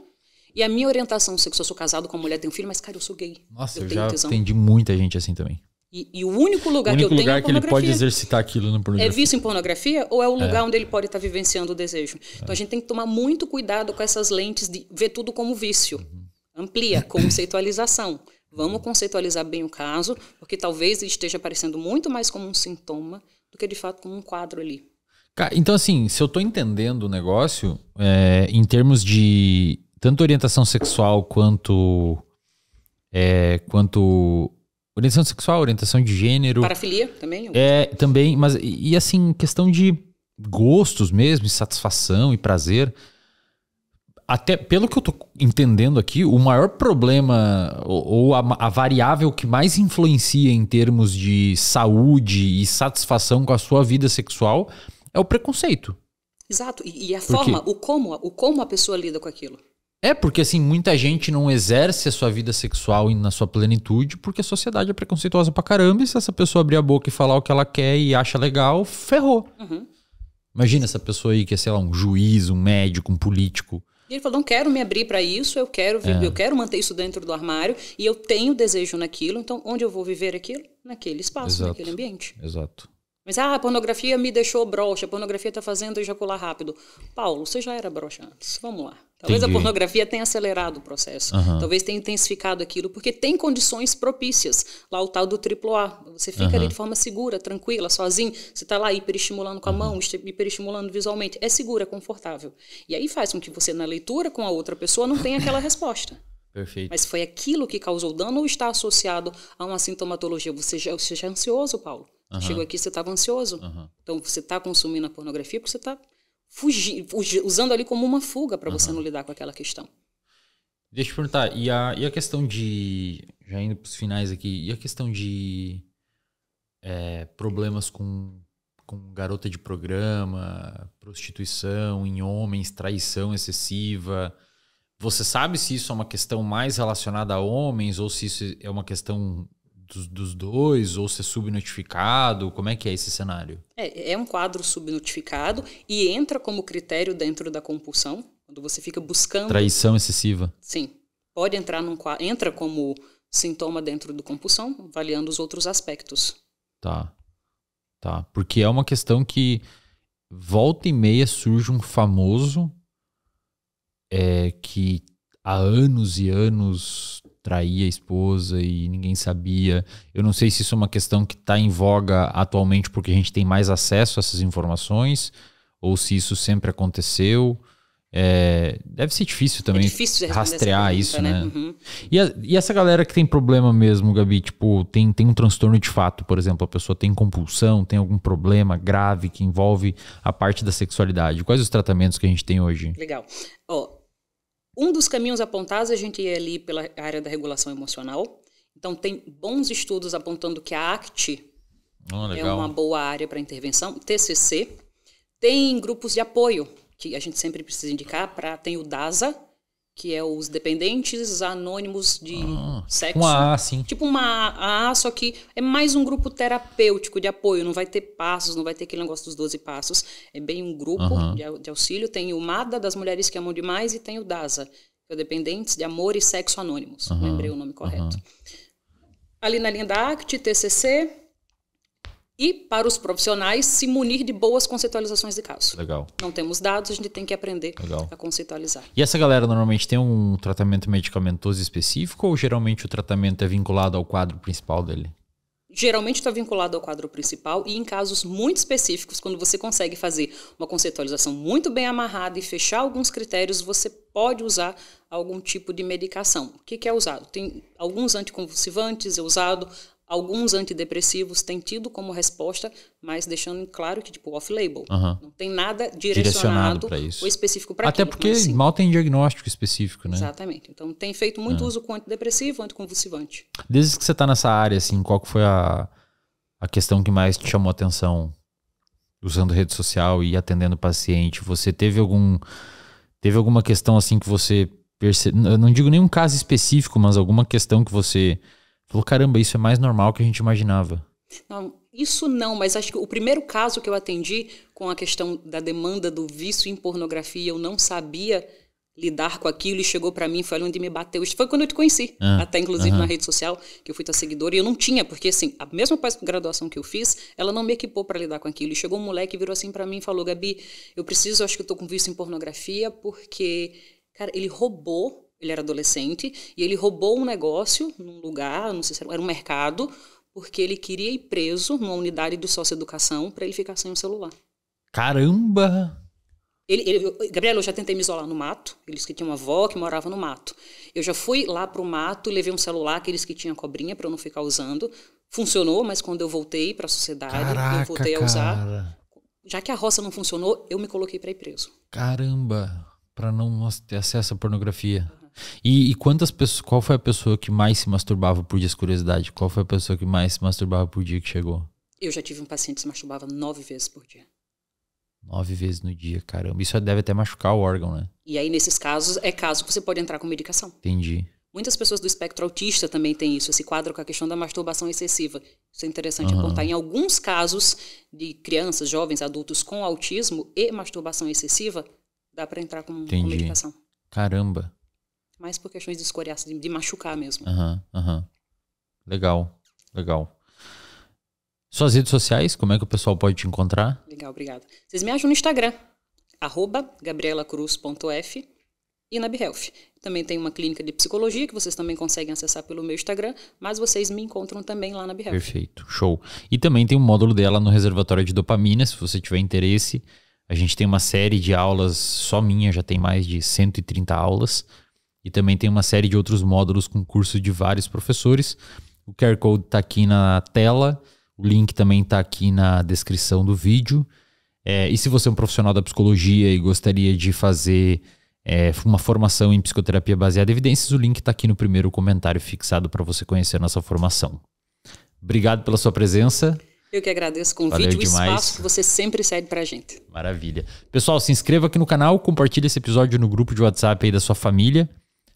S2: e a minha orientação sexual, eu sou casado com uma mulher, tenho um filho, mas cara, eu sou gay.
S1: Nossa, eu já atendi muita gente assim também.
S2: E o único lugar que eu tenho é
S1: que ele pode exercitar aquilo na pornografia.
S2: É visto em pornografia ou é o lugar onde ele pode estar vivenciando o desejo? Então a gente tem que tomar muito cuidado com essas lentes de ver tudo como vício. Amplia, conceitualização. Vamos conceitualizar bem o caso, porque talvez ele esteja aparecendo muito mais como um sintoma do que de fato como um quadro ali.
S1: Então assim, se eu estou entendendo o negócio, em termos de tanto orientação sexual quanto orientação sexual, orientação de gênero.
S2: Parafilia também?
S1: Também, mas e assim, questão de gostos mesmo, de satisfação e prazer. Até pelo que eu tô entendendo aqui, o maior problema ou a variável que mais influencia em termos de saúde e satisfação com a sua vida sexual é o preconceito.
S2: Exato, e a forma, o como a pessoa lida com aquilo.
S1: Porque assim, muita gente não exerce a sua vida sexual na sua plenitude porque a sociedade é preconceituosa pra caramba e se essa pessoa abrir a boca e falar o que ela quer e acha legal, ferrou. Imagina essa pessoa aí que é, sei lá, um juiz, um médico, um político.
S2: E ele falou, não quero me abrir para isso, eu quero manter isso dentro do armário e eu tenho desejo naquilo, então onde eu vou viver aquilo? Naquele espaço, naquele ambiente.
S1: Exato.
S2: Mas a pornografia me deixou broxa, a pornografia está fazendo eu ejacular rápido. Paulo, você já era broxa antes, vamos lá. Talvez a pornografia tenha acelerado o processo. Talvez tenha intensificado aquilo, porque tem condições propícias. Lá o tal do AAA. Você fica ali de forma segura, tranquila, sozinho. Você está lá hiperestimulando com a mão, hiperestimulando visualmente. É seguro, é confortável. E aí faz com que você, na leitura com a outra pessoa, não tenha aquela resposta.
S1: Perfeito.
S2: Mas foi aquilo que causou dano ou está associado a uma sintomatologia? Você já é ansioso, Paulo? Chegou aqui, você estava ansioso. Então você está consumindo a pornografia porque você está usando ali como uma fuga para você não lidar com aquela questão.
S1: Deixa eu perguntar, e a questão de, já indo para os finais aqui, e a questão de problemas com garota de programa, prostituição em homens, traição excessiva, você sabe se isso é uma questão mais relacionada a homens ou se isso é uma questão dos dois, ou ser subnotificado? Como é que é esse cenário?
S2: É um quadro subnotificado e entra como critério dentro da compulsão. Quando você fica buscando...
S1: Traição excessiva.
S2: Sim. Pode entrar entra como sintoma dentro do compulsão, avaliando os outros aspectos.
S1: Tá. Porque é uma questão que volta e meia surge um famoso que há anos e anos traía a esposa e ninguém sabia. Eu não sei se isso é uma questão que está em voga atualmente porque a gente tem mais acesso a essas informações ou se isso sempre aconteceu. Deve ser difícil também rastrear isso, né?
S2: Uhum.
S1: E essa galera que tem problema mesmo, Gabi, tipo, tem um transtorno de fato, por exemplo, a pessoa tem compulsão, tem algum problema grave que envolve a parte da sexualidade. Quais os tratamentos que a gente tem hoje?
S2: Legal. Um dos caminhos apontados, a gente ia ali pela área da regulação emocional. Então, tem bons estudos apontando que a ACT é uma boa área para intervenção. TCC. Tem grupos de apoio, que a gente sempre precisa indicar, tem o DASA, que é os dependentes anônimos de sexo.
S1: Uma A, sim.
S2: Tipo uma A, só que é mais um grupo terapêutico de apoio, não vai ter passos, não vai ter aquele negócio dos 12 passos. É bem um grupo de auxílio. Tem o MADA, das mulheres que amam demais, e tem o DASA, que é o Dependentes de Amor e Sexo Anônimos. Lembrei o nome correto. Ali na linha da ACT, TCC... E, para os profissionais, se munir de boas conceitualizações de caso.
S1: Legal.
S2: Não temos dados, a gente tem que aprender a conceitualizar.
S1: E essa galera normalmente tem um tratamento medicamentoso específico ou geralmente o tratamento é vinculado ao quadro principal dele?
S2: Geralmente está vinculado ao quadro principal e em casos muito específicos, quando você consegue fazer uma conceitualização muito bem amarrada e fechar alguns critérios, você pode usar algum tipo de medicação. O que é usado? Tem alguns anticonvulsivantes, é usado... Alguns antidepressivos têm tido como resposta, mas deixando claro que, tipo, off-label. Não tem nada direcionado
S1: para isso.
S2: Ou específico para aquilo.
S1: Até porque mal tem diagnóstico específico, né?
S2: Exatamente. Então, tem feito muito uso com antidepressivo, anticonvulsivante.
S1: Desde que você está nessa área, assim, qual que foi a questão que mais te chamou a atenção usando rede social e atendendo paciente? Você teve alguma questão, assim, que você percebeu? Eu não digo nenhum caso específico, mas alguma questão que você... falou, caramba, isso é mais normal que a gente imaginava.
S2: Não, isso não, mas acho que o primeiro caso que eu atendi com a questão da demanda do vício em pornografia, eu não sabia lidar com aquilo e chegou para mim, foi onde me bateu. Isso foi quando eu te conheci, até inclusive na rede social, que eu fui tua seguidora, e eu não tinha, porque assim, a mesma pós-graduação que eu fiz, ela não me equipou para lidar com aquilo. E chegou um moleque e virou assim para mim e falou, Gabi, acho que eu tô com vício em pornografia, porque, cara, ele roubou. Ele era adolescente e ele roubou um negócio num lugar, não sei se era um mercado, porque ele queria ir preso numa unidade de socioeducação para ele ficar sem o celular.
S1: Caramba!
S2: Gabriela, eu já tentei me isolar no mato. Eles que tinham uma avó que morava no mato. Eu já fui lá pro mato, levei um celular, aqueles que tinham cobrinha para eu não ficar usando. Funcionou, mas quando eu voltei para a sociedade, eu voltei a usar. Já que a roça não funcionou, eu me coloquei para ir preso.
S1: Caramba! Para não ter acesso à pornografia. E quantas pessoas? Qual foi a pessoa que mais se masturbava por dia, curiosidade? Qual foi a pessoa que mais se masturbava por dia que chegou?
S2: Eu já tive um paciente que se masturbava 9 vezes por dia.
S1: 9 vezes no dia, caramba. Isso deve até machucar o órgão, né?
S2: E aí, nesses casos, caso que você pode entrar com medicação.
S1: Entendi.
S2: Muitas pessoas do espectro autista também têm isso, esse quadro com a questão da masturbação excessiva. Isso é interessante apontar. Em alguns casos de crianças, jovens, adultos com autismo e masturbação excessiva, dá para entrar com medicação.
S1: Caramba.
S2: Mais por questões de escoriação, de machucar mesmo.
S1: Legal. Suas redes sociais, como é que o pessoal pode te encontrar?
S2: Legal, obrigada. Vocês me acham no Instagram, @gabrielacruz.f e na BeHealth. Também tem uma clínica de psicologia que vocês também conseguem acessar pelo meu Instagram, mas vocês me encontram também lá na BeHealth.
S1: Perfeito, show. E também tem um módulo dela no reservatório de dopamina, se você tiver interesse. A gente tem uma série de aulas, só minha, já tem mais de 130 aulas. E também tem uma série de outros módulos com curso de vários professores. O QR Code está aqui na tela. O link também está aqui na descrição do vídeo. E se você é um profissional da psicologia e gostaria de fazer uma formação em psicoterapia baseada em evidências, o link está aqui no primeiro comentário fixado para você conhecer a nossa formação. Obrigado pela sua presença.
S2: Eu que agradeço o convite e o espaço que você sempre cede pra gente.
S1: Maravilha. Pessoal, se inscreva aqui no canal, compartilhe esse episódio no grupo de WhatsApp aí da sua família.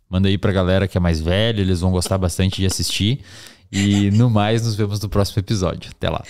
S1: Manda aí pra galera que é mais velha, eles vão gostar bastante de assistir. E no mais, nos vemos no próximo episódio. Até lá.